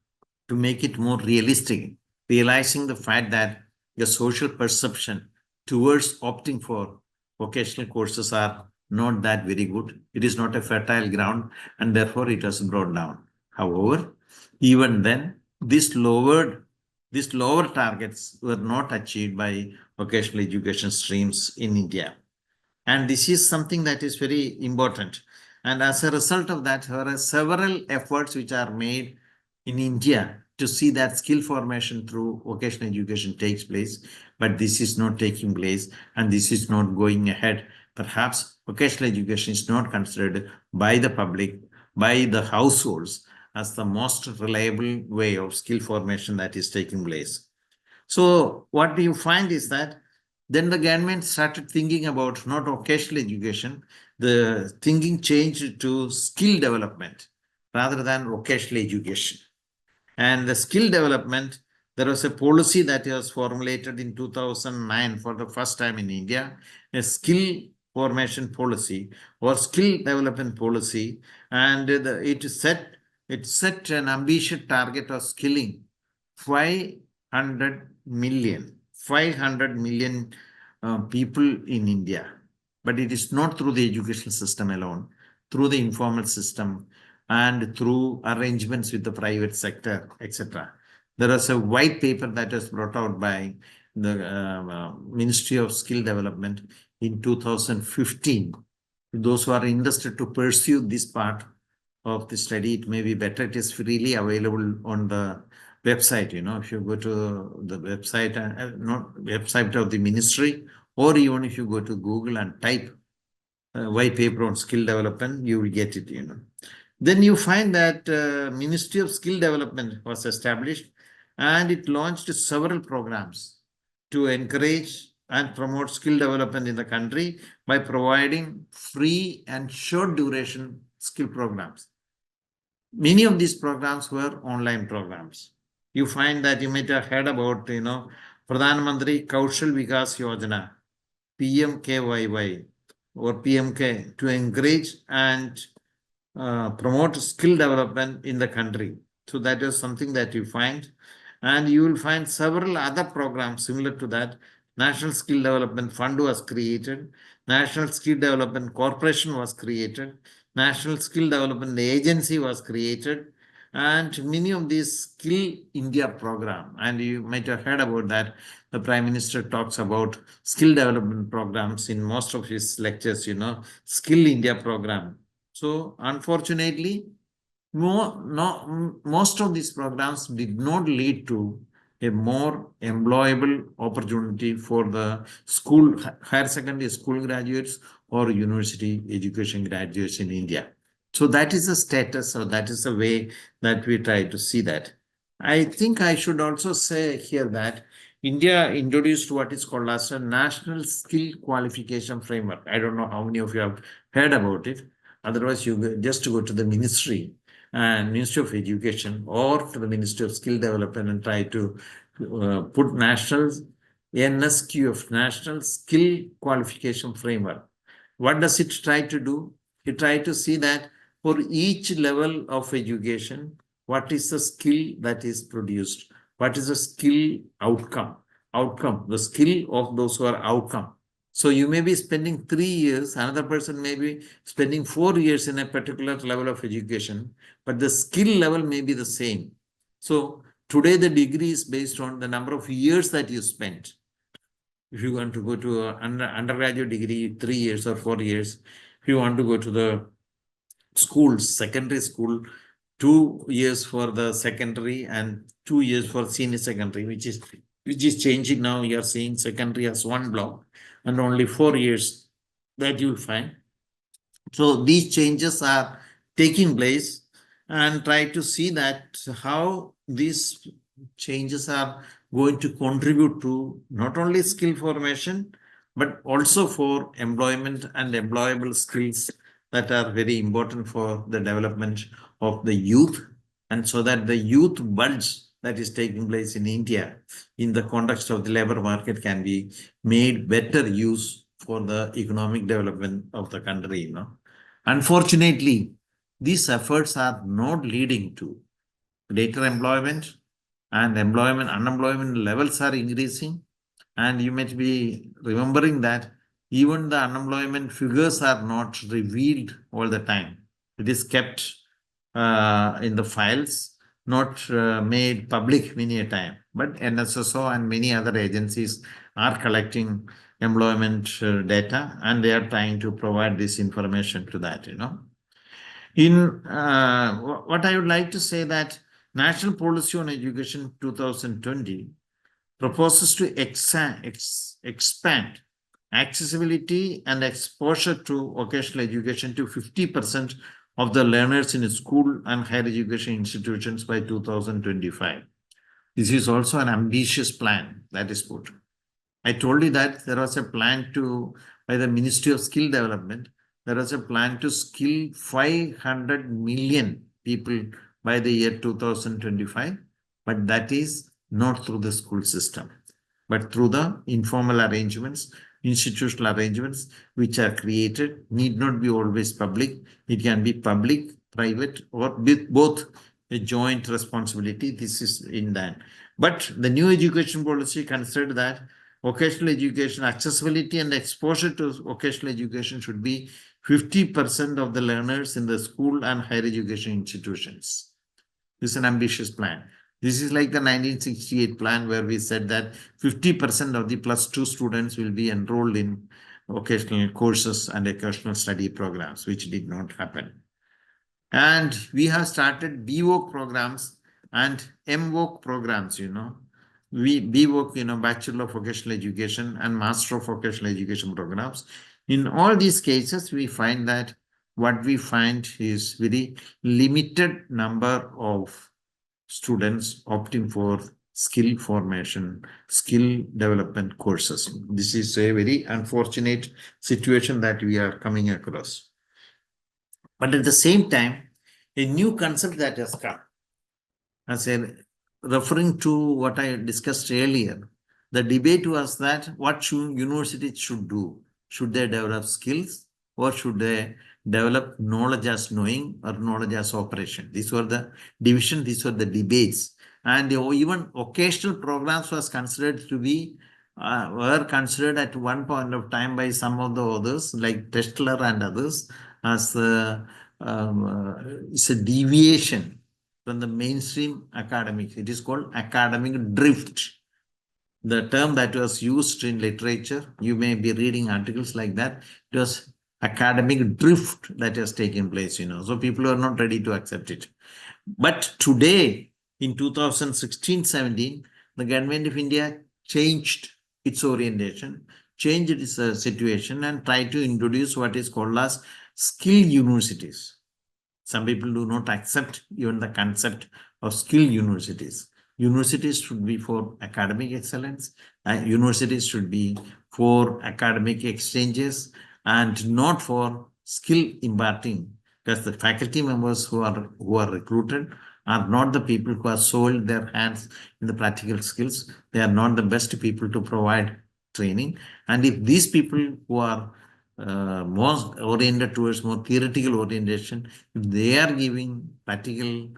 to make it more realistic, realizing the fact that the social perception towards opting for vocational courses are not that very good. It is not a fertile ground, and therefore it was brought down. However, even then, these lower targets were not achieved by vocational education streams in India. And this is something that is very important. And as a result of that, there are several efforts which are made in India to see that skill formation through vocational education takes place. But this is not taking place and this is not going ahead. Perhaps vocational education is not considered by the public, by the households, as the most reliable way of skill formation that is taking place. So what you find is that then the government started thinking about not vocational education, the thinking changed to skill development rather than vocational education. And the skill development, there was a policy that was formulated in 2009 for the first time in India, a skill formation policy or skill development policy, and it set an ambitious target of skilling 500 million people in India. But it is not through the educational system alone, through the informal system and through arrangements with the private sector, etc. There was a white paper that was brought out by the Ministry of Skill Development in 2015. Those who are interested to pursue this part of the study, it may be better. It is freely available on the website. If you go to the website, not website of the ministry, or even if you go to Google and type white paper on skill development, you will get it. Then you find that Ministry of Skill Development was established and it launched several programs to encourage and promote skill development in the country by providing free and short duration skill programs. Many of these programs were online programs. You find that you might have heard about, Pradhan Mantri Kaushal Vikas Yojana, PMKYY or PMK, to encourage and promote skill development in the country. So that is something that you find. And you will find several other programs similar to that. National Skill Development Fund was created. National Skill Development Corporation was created. National Skill Development Agency was created. And many of these Skill India program, and you might have heard about that. The Prime Minister talks about skill development programs in most of his lectures, Skill India program. So unfortunately, most of these programs did not lead to a more employable opportunity for the higher secondary school graduates or university education graduates in India. So that is the status, or that is the way that we try to see that. I think I should also say here that India introduced what is called as a National Skill Qualification Framework. I don't know how many of you have heard about it. Otherwise, you just go to the ministry and Ministry of Education or to the Ministry of Skill Development and try to put National NSQF, National Skill Qualification Framework. What does it try to do? It try to see that for each level of education, what is the skill that is produced? What is the skill outcome? The skill of those who are outcome. So you may be spending 3 years, another person may be spending 4 years in a particular level of education, but the skill level may be the same. So today the degree is based on the number of years that you spent. If you want to go to an undergraduate degree, 3 years or 4 years. If you want to go to the schools, secondary school, 2 years for the secondary and 2 years for senior secondary, which is which is changing now. You are seeing secondary as one block and only 4 years that you'll find. So these changes are taking place, and try to see that how these changes are going to contribute to not only skill formation, but also for employment and employable skills that are very important for the development of the youth. And so that the youth bulge that is taking place in India in the context of the labor market can be made better use for the economic development of the country, Unfortunately, these efforts are not leading to greater employment, and unemployment levels are increasing. And you might be remembering that even the unemployment figures are not revealed all the time. It is kept in the files, not made public many a time. But NSSO and many other agencies are collecting employment data, and they are trying to provide this information to that. In what I would like to say that National Policy on Education 2020 proposes to expand accessibility and exposure to vocational education to 50% of the learners in school and higher education institutions by 2025. This is also an ambitious plan that is put. I told you that there was a plan by the Ministry of Skill Development, there was a plan to skill 500 million people by the year 2025, but that is not through the school system, but through the informal arrangements, institutional arrangements, which are created, need not be always public. It can be public, private, or with both a joint responsibility. This is in that. But the new education policy considered that vocational education accessibility and exposure to vocational education should be 50% of the learners in the school and higher education institutions. This is an ambitious plan. This is like the 1968 plan where we said that 50% of the +2 students will be enrolled in vocational courses and vocational study programs, which did not happen. And we have started BVOC programs and MVOC programs. BVOC, Bachelor of Vocational Education, and Master of Vocational Education programs. In all these cases, we find that what we find is very limited number of students opting for skill formation, skill development courses. This is a very unfortunate situation that we are coming across. But at the same time, a new concept that has come, as a referring to what I discussed earlier, the debate was that what universities should do. Should they develop skills, or should they develop knowledge as knowing or knowledge as operation? These were the division, these were the debates. And even occasional programs were considered at one point of time by some of the others, like Testler and others, as it's a deviation from the mainstream academics. It is called academic drift. The term that was used in literature, you may be reading articles like that. It was academic drift that has taken place, So people are not ready to accept it. But today, in 2016-17, the government of India changed its orientation, changed its situation, and tried to introduce what is called as skill universities. Some people do not accept even the concept of skill universities. Universities should be for academic excellence, and universities should be for academic exchanges and not for skill imparting, because the faculty members who are recruited are not the people who have soiled their hands in the practical skills. They are not the best people to provide training. And if these people who are more oriented towards more theoretical orientation, if they are giving practical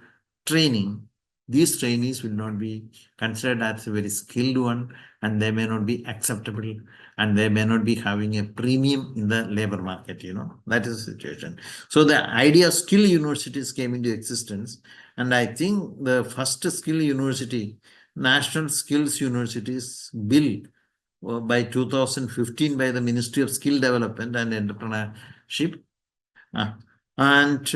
training, these trainees will not be considered as a very skilled one, and they may not be acceptable, and they may not be having a premium in the labor market. That is the situation. So the idea of skill universities came into existence, and I think the first skill university, National Skills Universities Bill, by 2015 by the Ministry of Skill Development and Entrepreneurship. And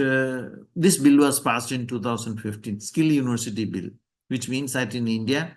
this bill was passed in 2015, Skill University Bill, which means that in India,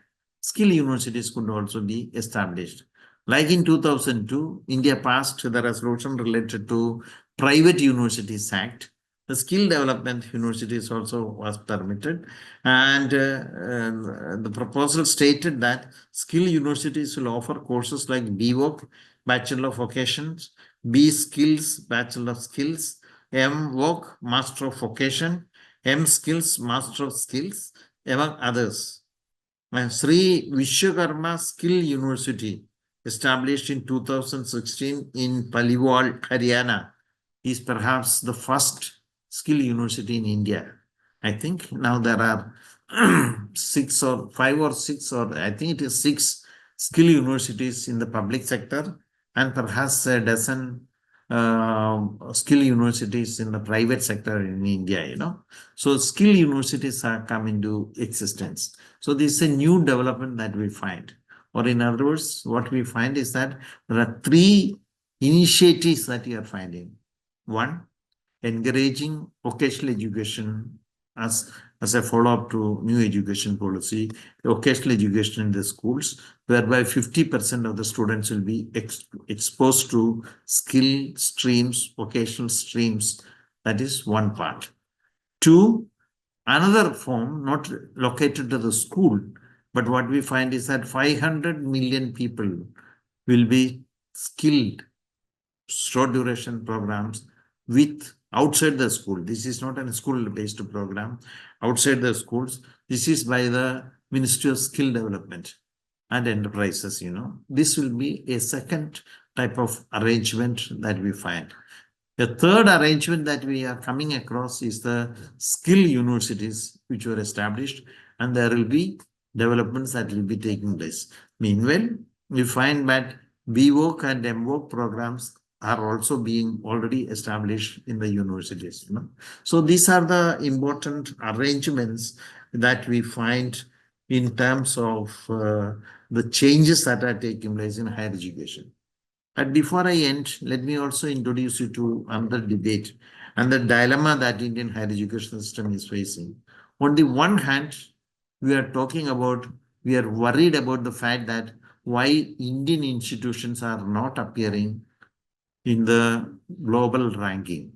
skill universities could also be established. Like in 2002, India passed the resolution related to Private Universities Act. The skill development universities also was permitted, and the proposal stated that skill universities will offer courses like BVOC, Bachelor of Vocations, B Skills, Bachelor of Skills, MVOC, Master of Vocation, M Skills, Master of Skills, among others. Sri Vishwakarma Skill University, established in 2016 in Paliwal, Haryana, is perhaps the first skill university in India. I think now there are six or five or six, or I think it is six skill universities in the public sector, and perhaps a dozen skill universities in the private sector in India. So skill universities are come into existence. So this is a new development that we find. Or in other words, what we find is that there are three initiatives that we are finding. One, encouraging vocational education as a follow-up to new education policy, vocational education in the schools, whereby 50% of the students will be exposed to skill streams, vocational streams. That is one part. Two, another form, not located to the school, but what we find is that 500 million people will be skilled short duration programs with outside the school. This is not a school-based program. Outside the schools, this is by the Ministry of Skill Development and Enterprises. This will be a second type of arrangement that we find. The third arrangement that we are coming across is the skill universities which were established, and there will be developments that will be taking place. Meanwhile, we find that BVOC and MVOC programs are also being already established in the universities. So these are the important arrangements that we find in terms of the changes that are taking place in higher education. And before I end, let me also introduce you to another debate and the dilemma that Indian higher education system is facing. On the one hand, we are worried about the fact that why Indian institutions are not appearing in the global ranking.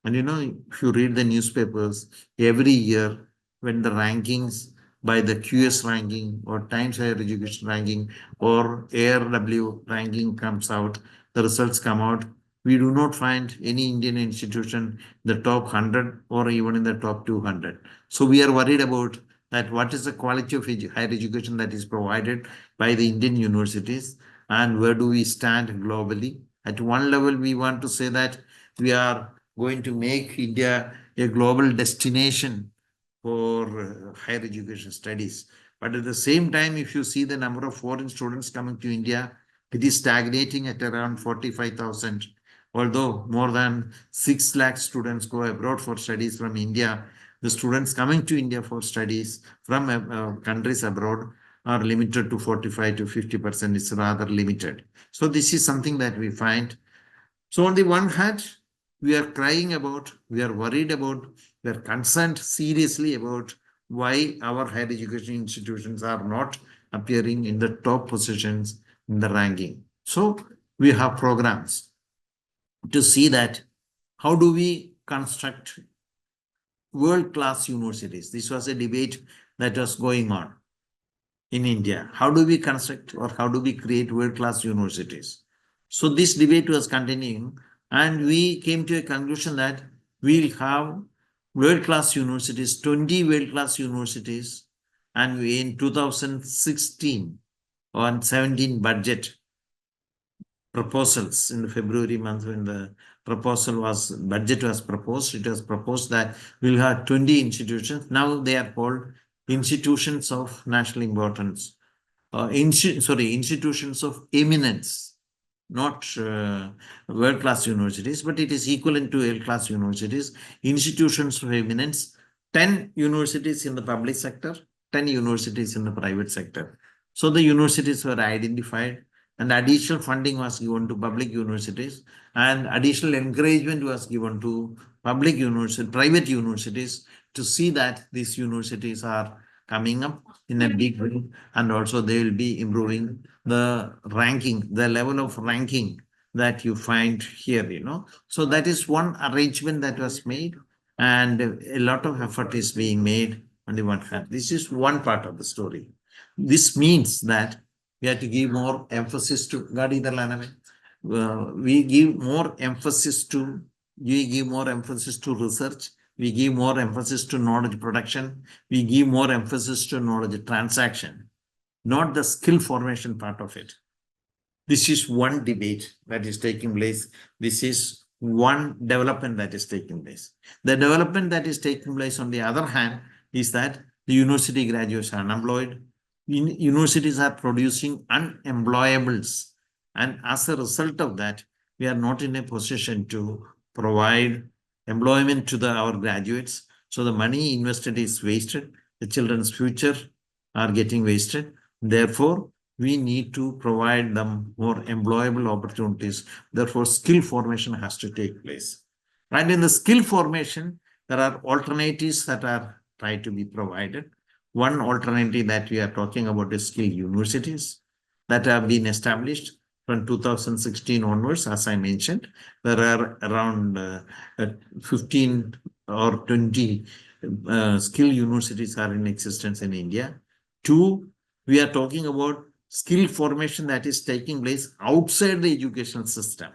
And if you read the newspapers every year, when the rankings by the QS ranking or Times Higher Education ranking or ARW ranking comes out, the results come out, we do not find any Indian institution in the top 100 or even in the top 200. So we are worried about that what is the quality of higher education that is provided by the Indian universities, and where do we stand globally. At one level, we want to say that we are going to make India a global destination for higher education studies. But at the same time, if you see the number of foreign students coming to India, it is stagnating at around 45,000. Although more than 6 lakh students go abroad for studies from India, the students coming to India for studies from countries abroad are limited to 45 to 50%. It's rather limited. So this is something that we find. So on the one hand, we are crying about, we are worried about, we are concerned seriously about why our higher education institutions are not appearing in the top positions in the ranking. So we have programs to see that how do we construct world-class universities. This was a debate that was going on in India. How do we construct or how do we create world-class universities? So this debate was continuing, and we came to a conclusion that we'll have world-class universities, 20 world-class universities, and we, in 2016 or 17 budget proposals in the February month, when the budget was proposed, it was proposed that we'll have 20 institutions. Now they are called institutions of national importance, institutions of eminence, not world-class universities, but it is equivalent to world-class universities, institutions of eminence, 10 universities in the public sector, 10 universities in the private sector. So the universities were identified, and additional funding was given to public universities, and additional encouragement was given to private universities to see that these universities are coming up in a big way, and also they will be improving the ranking, the level of ranking that you find here. So that is one arrangement that was made, and a lot of effort is being made on the one hand. This is one part of the story. This means that we have to give more emphasis to we give more emphasis to we give more emphasis to research, we give more emphasis to knowledge production, we give more emphasis to knowledge transaction, not the skill formation part of it. This is one debate that is taking place. This is one development that is taking place. The development that is taking place, on the other hand, is that the university graduates are unemployed. Universities are producing unemployables. And as a result of that, we are not in a position to provide employment to our graduates. So the money invested is wasted. The children's future are getting wasted. Therefore, we need to provide them more employable opportunities. Therefore, skill formation has to take place. And in the skill formation, there are alternatives that are trying to be provided. One alternative that we are talking about is skill universities that have been established from 2016 onwards. As I mentioned, there are around 15 or 20 skill universities are in existence in India. Two, we are talking about skill formation that is taking place outside the educational system.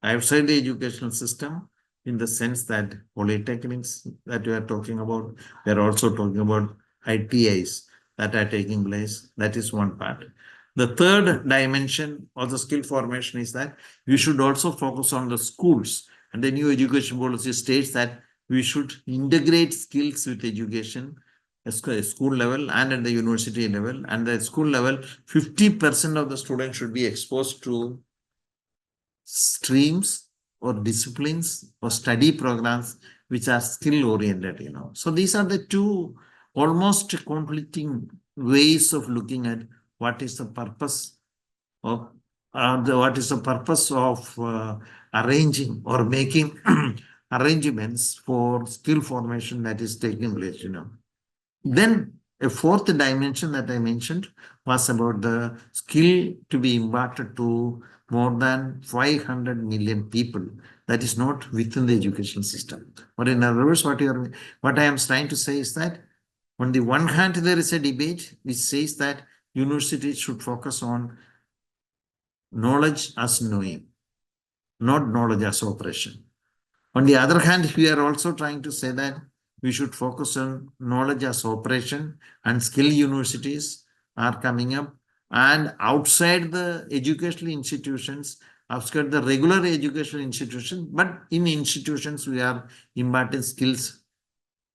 Outside the educational system, in the sense that polytechnics that we are talking about, we are also talking about ITIs that are taking place. That is one part. The third dimension of the skill formation is that we should also focus on the schools. And the new education policy states that we should integrate skills with education at school level and at the university level. And at school level, 50% of the students should be exposed to streams or disciplines or study programs which are skill oriented. So these are the two almost conflicting ways of looking at what is the purpose of arranging or making arrangements for skill formation that is taking place. Then a fourth dimension that I mentioned was about the skill to be imparted to more than 500 million people. That is not within the education system. But in other words, what I am trying to say is that on the one hand, there is a debate which says that universities should focus on knowledge as knowing, not knowledge as operation. On the other hand, we are also trying to say that we should focus on knowledge as operation, and skill universities are coming up. And outside the educational institutions, outside the regular educational institutions, but in institutions, we are imparting skills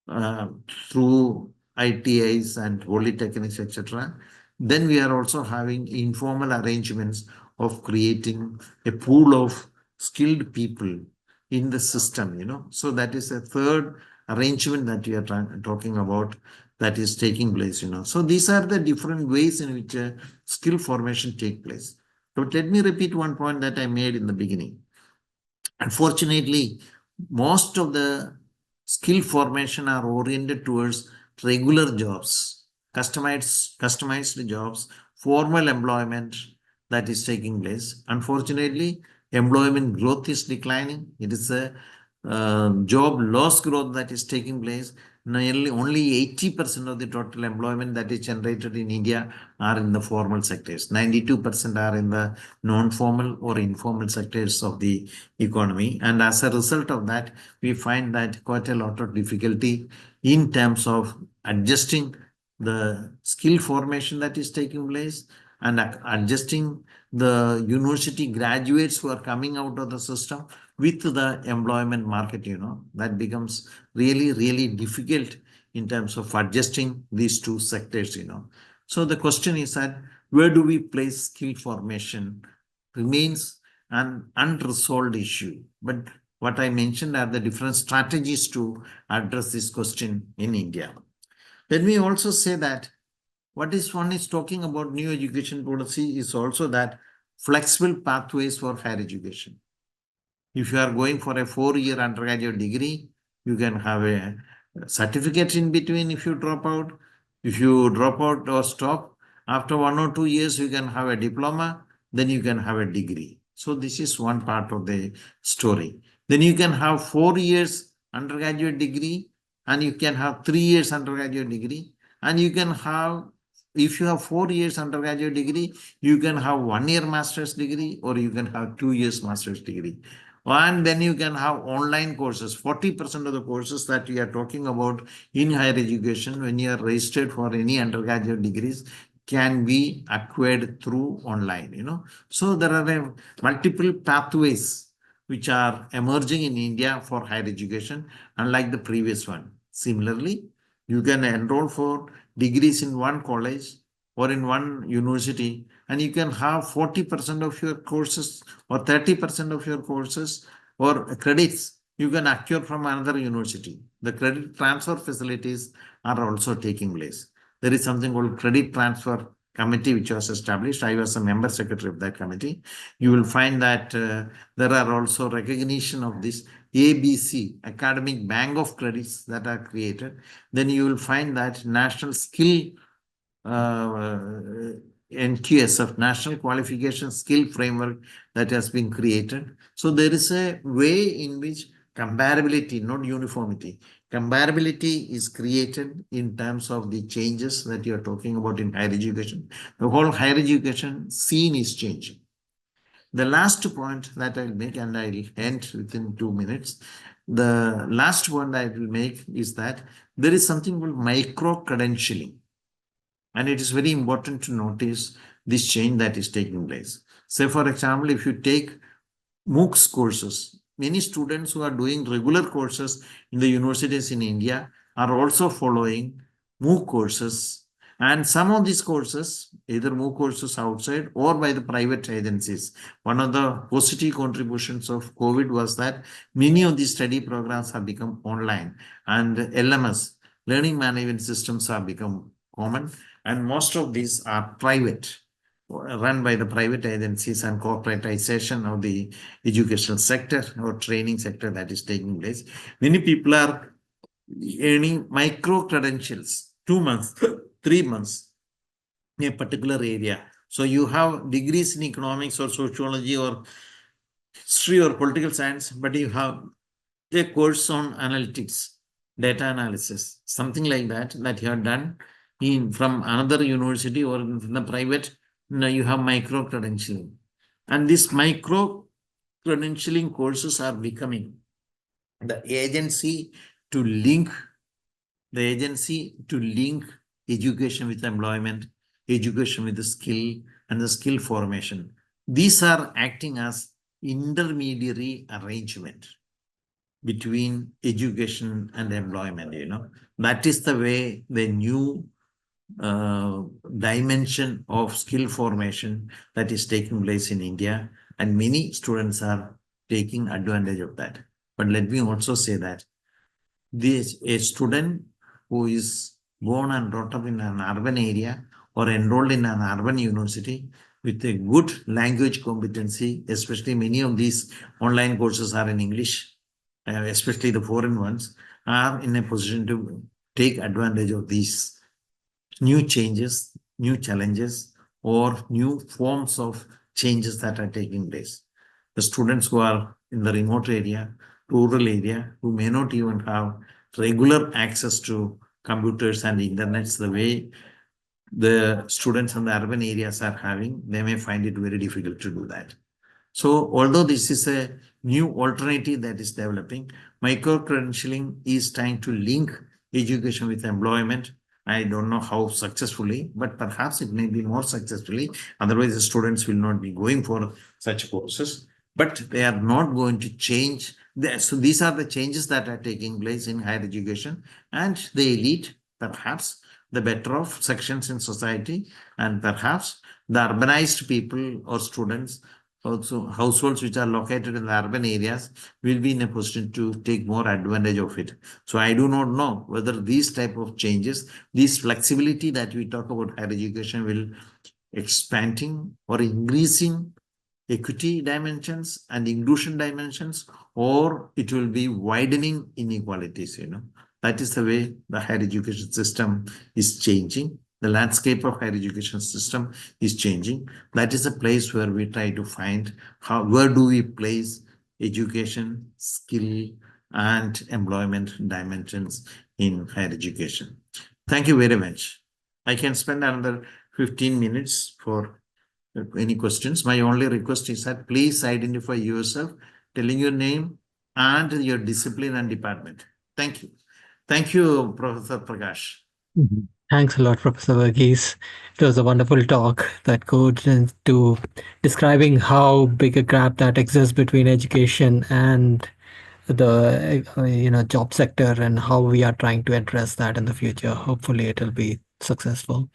uh, through ITIs and polytechnics, etc. Then we are also having informal arrangements of creating a pool of skilled people in the system. So that is a third arrangement that we are talking about that is taking place. So these are the different ways in which skill formation take place. But let me repeat one point that I made in the beginning. Unfortunately, most of the skill formation are oriented towards regular jobs, customized jobs, formal employment that is taking place. Unfortunately, employment growth is declining. It is a job loss growth that is taking place. Nearly only 80% of the total employment that is generated in India are in the formal sectors. 92% are in the non-formal or informal sectors of the economy. And as a result of that, we find that quite a lot of difficulty in terms of adjusting the skill formation that is taking place and adjusting the university graduates who are coming out of the system with the employment market. That becomes really, really difficult in terms of adjusting these two sectors. So the question is that where do we place skill formation remains an unresolved issue. But what I mentioned are the different strategies to address this question in India. Let me also say that one is talking about new education policy is also that flexible pathways for higher education. If you are going for a 4-year undergraduate degree, you can have a certificate in between if you drop out. If you drop out or stop, after 1 or 2 years, you can have a diploma, then you can have a degree. So this is one part of the story. Then you can have 4 years undergraduate degree, and you can have 3 years undergraduate degree, and you can have, if you have 4 years undergraduate degree, you can have 1 year master's degree, or you can have 2 years master's degree. And then you can have online courses. 40% of the courses that we are talking about in higher education, when you are registered for any undergraduate degrees, can be acquired through online. So there are multiple pathways which are emerging in India for higher education, unlike the previous one. Similarly, you can enroll for degrees in one college or in one university, and you can have 40% of your courses or 30% of your courses or credits you can acquire from another university. The credit transfer facilities are also taking place. There is something called credit transfer committee which was established. I was a member secretary of that committee. You will find that there are also recognition of this ABC, Academic Bank of Credits, that are created. Then you will find that National Skill NQSF, National Qualification Skill Framework, that has been created. So there is a way in which comparability, not uniformity, comparability is created in terms of the changes that you are talking about in higher education. The whole higher education scene is changing. The last point that I'll make, and I'll end within 2 minutes, the last point I will make is that there is something called micro credentialing. And it is very important to notice this change that is taking place. Say, for example, if you take MOOCs courses, many students who are doing regular courses in the universities in India are also following MOOC courses. And some of these courses, either MOOC courses outside or by the private agencies. One of the positive contributions of COVID was that many of these study programs have become online, and LMS, learning management systems, have become common. And most of these are private, run by the private agencies, and corporatization of the educational sector or training sector that is taking place. Many people are earning micro credentials, 2 months, 3 months in a particular area. So you have degrees in economics or sociology or history or political science, but you have a course on analytics, data analysis, something like that, that you have done in from another university or in the private. Now you have micro credentialing. And these micro credentialing courses are becoming the agency to link education with employment, education with the skill, and the skill formation. These are acting as intermediary arrangement between education and employment. That is the way the new dimension of skill formation that is taking place in India, and many students are taking advantage of that. But let me also say that a student who is born and brought up in an urban area or enrolled in an urban university with a good language competency, especially many of these online courses are in English, especially the foreign ones, are in a position to take advantage of these new changes, new challenges, or new forms of changes that are taking place. The students who are in the remote area, rural area, who may not even have regular access to computers and internets the way the students in the urban areas are having, they may find it very difficult to do that. So although this is a new alternative that is developing, micro-credentialing is trying to link education with employment. I don't know how successfully, but perhaps it may be more successfully. Otherwise, the students will not be going for such courses. But they are not going to change. So these are the changes that are taking place in higher education, and the elite, perhaps the better off sections in society, and perhaps the urbanized people or students, also households which are located in the urban areas, will be in a position to take more advantage of it. So I do not know whether these type of changes, this flexibility that we talk about higher education, will expanding or increasing equity dimensions and inclusion dimensions, or it will be widening inequalities. That is the way the higher education system is changing. The landscape of higher education system is changing. That is a place where we try to find where do we place education, skill, and employment dimensions in higher education. Thank you very much. I can spend another 15 minutes for any questions. My only request is that please identify yourself, telling your name and your discipline and department. Thank you. Thank you, Professor Prakash. Mhm. Thanks a lot, Professor Varghese. It was a wonderful talk that goes into describing how big a gap that exists between education and the job sector, and how we are trying to address that in the future. Hopefully, it will be successful.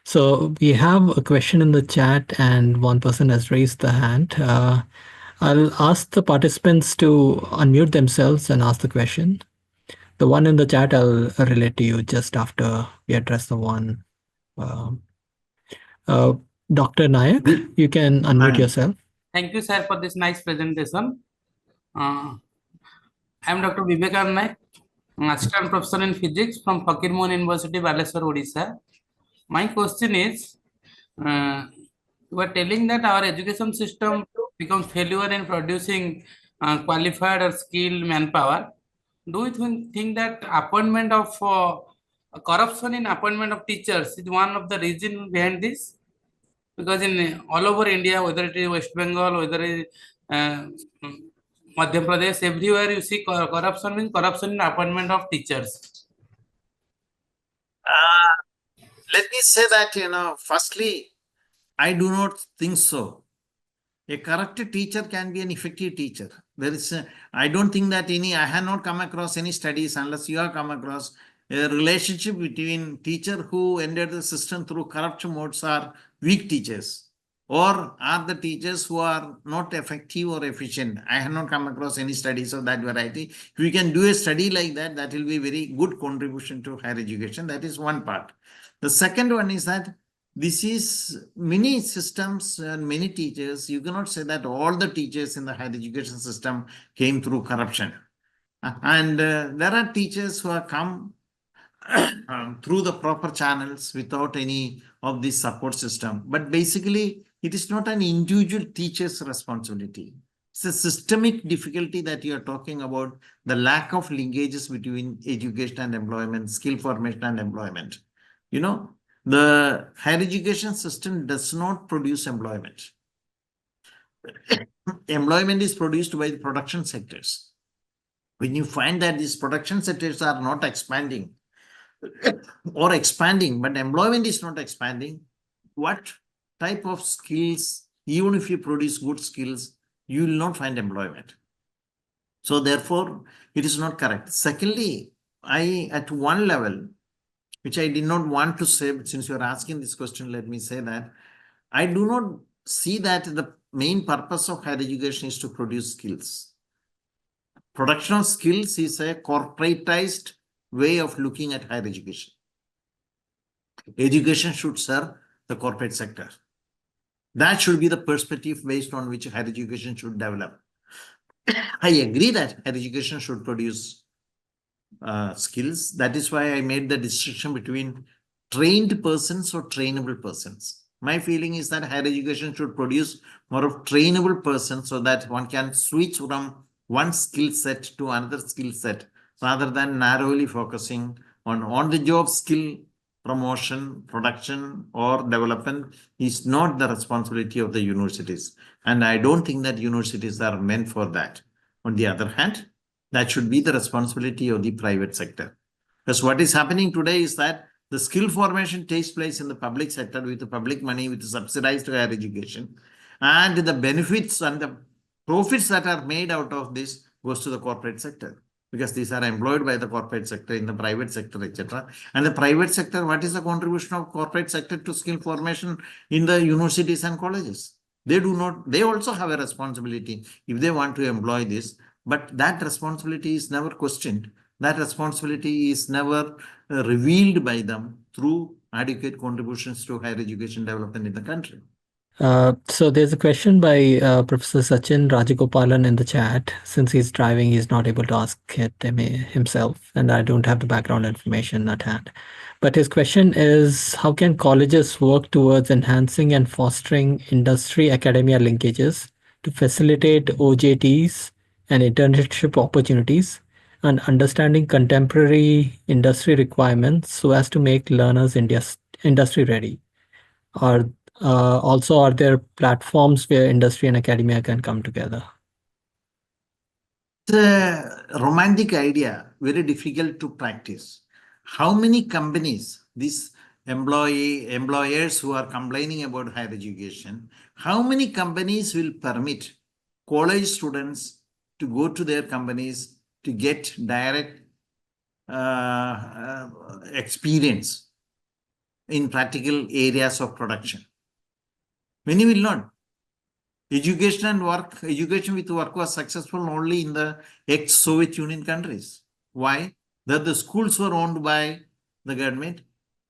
So we have a question in the chat, and one person has raised the hand. I'll ask the participants to unmute themselves and ask the question. The one in the chat I'll relate to you just after we address the one. Uh, uh, Dr. Nayak, you can unmute yourself. Thank you, sir, for this nice presentation. I am Dr. Vivekar Naik, Assistant Professor in Physics from Fakir Mohun University, Baleswar, Odisha. My question is, you are telling that our education system becomes failure in producing qualified or skilled manpower. Do you think that appointment of corruption in appointment of teachers is one of the reason behind this? Because in all over India, whether it is West Bengal, whether it is uh, Madhya Pradesh, everywhere you see corruption means corruption in appointment of teachers. Let me say that, firstly, I do not think so. A correct teacher can be an effective teacher. I don't think that I have not come across any studies, unless you have come across a relationship between teacher who entered the system through corrupt modes are weak teachers, or are the teachers who are not effective or efficient. I have not come across any studies of that variety. If we can do a study like that, that will be very good contribution to higher education. That is one part. The second one is that this is many systems and many teachers. You cannot say that all the teachers in the higher education system came through corruption. And there are teachers who have come through the proper channels without any of this support system. But basically, it is not an individual teacher's responsibility. It's a systemic difficulty that you are talking about, the lack of linkages between education and employment, skill formation and employment. The higher education system does not produce employment. Employment is produced by the production sectors. When you find that these production sectors are not expanding or expanding, but employment is not expanding, what type of skills, even if you produce good skills, you will not find employment. So therefore, it is not correct. Secondly, at one level, which I did not want to say, but since you are asking this question, let me say that I do not see that the main purpose of higher education is to produce skills. Production of skills is a corporatized way of looking at higher education. Education should serve the corporate sector. That should be the perspective based on which higher education should develop. I agree that higher education should produce skills. That is why I made the distinction between trained persons or trainable persons. My feeling is that higher education should produce more of trainable persons so that one can switch from one skill set to another skill set rather than narrowly focusing on the job skill. Promotion, production, or development is not the responsibility of the universities. And I don't think that universities are meant for that. On the other hand, that should be the responsibility of the private sector. Because what is happening today is that the skill formation takes place in the public sector with the public money, with the subsidized higher education. And the benefits and the profits that are made out of this goes to the corporate sector, because these are employed by the corporate sector in the private sector, etc. And the private sector, what is the contribution of corporate sector to skill formation in the universities and colleges? They also have a responsibility if they want to employ this, but that responsibility is never questioned. That responsibility is never revealed by them through adequate contributions to higher education development in the country. So there's a question by Professor Sachin Rajagopalan in the chat. Since he's driving, he's not able to ask it himself, and I don't have the background information at hand. But his question is, how can colleges work towards enhancing and fostering industry-academia linkages to facilitate OJTs and internship opportunities and understanding contemporary industry requirements so as to make learners industry ready? Are Also, are there platforms where industry and academia can come together? It's a romantic idea, very difficult to practice. How many companies, these employers who are complaining about higher education, how many companies will permit college students to go to their companies to get direct experience in practical areas of production? Many will not. Education with work was successful only in the ex-Soviet Union countries. Why? That the schools were owned by the government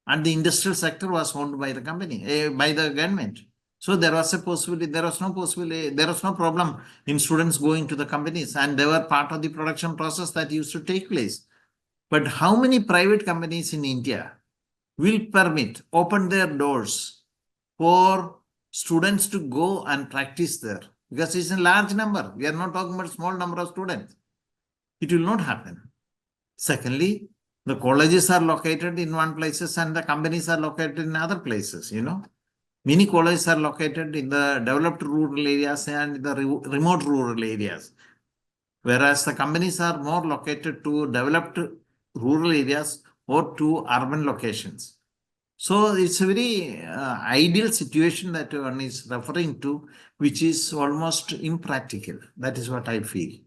and the industrial sector was owned by the by the government. So there was no problem in students going to the companies, and they were part of the production process that used to take place. But how many private companies in India will open their doors for students to go and practice there? Because it's a large number. We are not talking about small number of students. It will not happen. Secondly, the colleges are located in one places and the companies are located in other places, Many colleges are located in the developed rural areas and the remote rural areas, whereas the companies are more located to developed rural areas or to urban locations. So it's a very ideal situation that one is referring to, which is almost impractical. That is what I feel.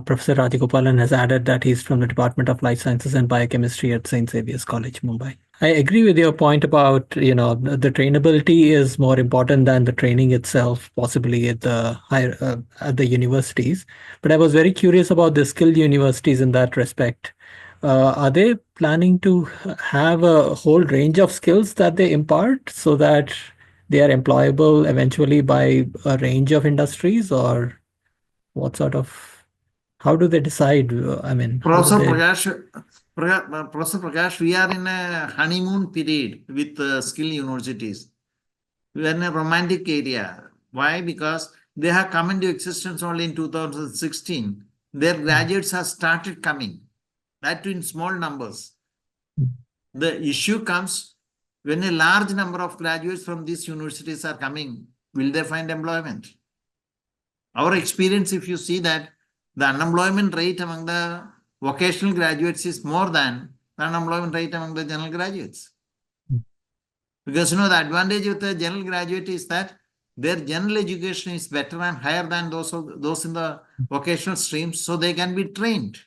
Professor Rajagopalan has added that he's from the Department of Life Sciences and Biochemistry at St. Xavier's College, Mumbai. I agree with your point about, the trainability is more important than the training itself, possibly at the higher at the universities. But I was very curious about the skilled universities in that respect. Are they planning to have a whole range of skills that they impart so that they are employable eventually by a range of industries, or what sort of how do they decide? I mean, how do Professor they? Prakash, we are in a honeymoon period with skill universities. We are in a romantic area. Why? Because they have come into existence only in 2016. Their graduates have started coming, that too in small numbers. The issue comes when a large number of graduates from these universities are coming, will they find employment? Our experience, if you see that the unemployment rate among the vocational graduates is more than the unemployment rate among the general graduates. Because the advantage of the general graduate is that their general education is better and higher than those in the vocational streams, so they can be trained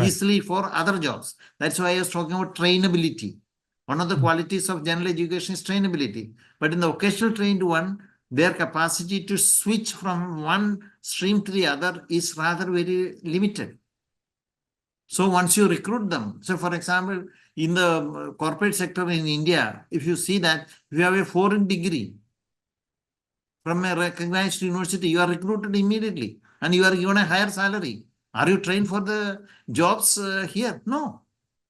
easily for other jobs. That's why I was talking about trainability. One of the qualities of general education is trainability. But in the vocational trained one, their capacity to switch from one stream to the other is rather very limited. So once you recruit them, so for example, in the corporate sector in India, if you see that if you have a foreign degree from a recognized university, you are recruited immediately and you are given a higher salary. Are you trained for the jobs here? No.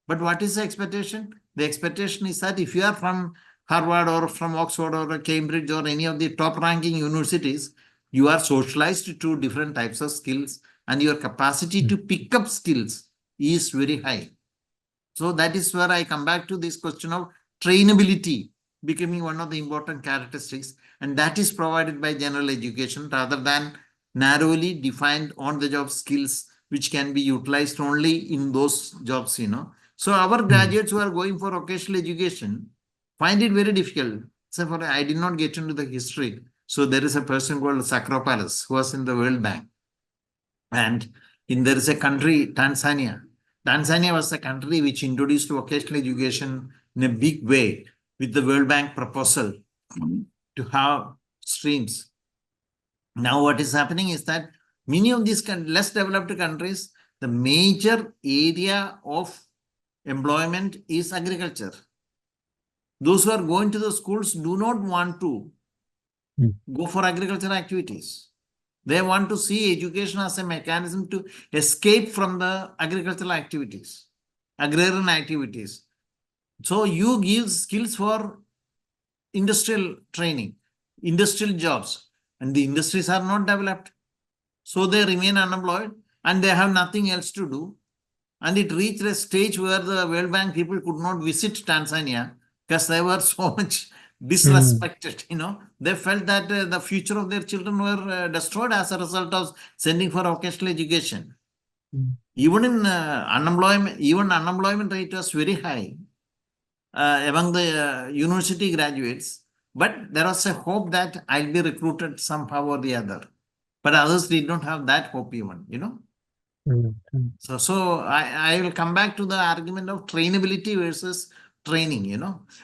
But what is the expectation? The expectation is that if you are from Harvard or from Oxford or Cambridge or any of the top ranking universities, you are socialized to different types of skills and your capacity to pick up skills is very high. So that is where I come back to this question of trainability becoming one of the important characteristics, and that is provided by general education rather than narrowly defined on-the-job skills which can be utilized only in those jobs, So our graduates who are going for vocational education find it very difficult. So I did not get into the history. So there is a person called Sakropoulos who was in the World Bank. And there is a country, Tanzania. Tanzania was the country which introduced vocational education in a big way with the World Bank proposal to have streams. Now what is happening is that many of these less developed countries, the major area of employment is agriculture. Those who are going to the schools do not want to go for agricultural activities. They want to see education as a mechanism to escape from the agricultural activities, agrarian activities. So you give skills for industrial training, industrial jobs, and the industries are not developed. So they remain unemployed and they have nothing else to do. And it reached a stage where the World Bank people could not visit Tanzania because they were so much disrespected. They felt that the future of their children were destroyed as a result of sending for vocational education. Even in unemployment rate was very high among the university graduates. But there was a hope that I'll be recruited somehow or the other. But others did not have that hope even. So I will come back to the argument of trainability versus training.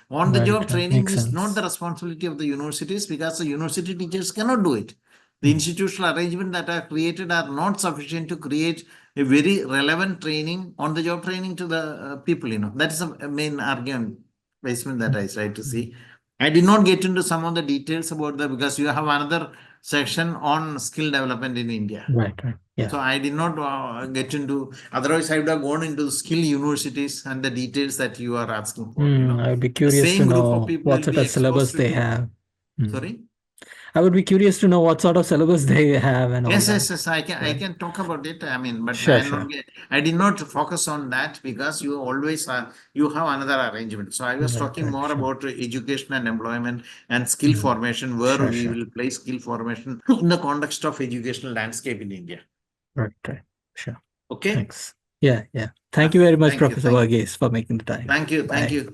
On the job training is not the responsibility of the universities because the university teachers cannot do it. The institutional arrangement that are created are not sufficient to create a very relevant training, on the job training to the people. That is the main argument basement that I try to see. I did not get into some of the details about that because you have another section on skill development in India. Right. Yeah. So I did not get into, otherwise I would have gone into skill universities and the details that you are asking for. I would be curious to know what sort of syllabus they have. Sorry? I would be curious to know what sort of syllabus they have and all that. Yes. I can talk about it. But sure. I did not focus on that because you always you have another arrangement. So I was talking more about education and employment and skill formation, where we will place skill formation in the context of educational landscape in India. Right. Sure. Okay. Thanks. Yeah. Thank you very much, Professor Varghese, for making the time. Thank you. Bye.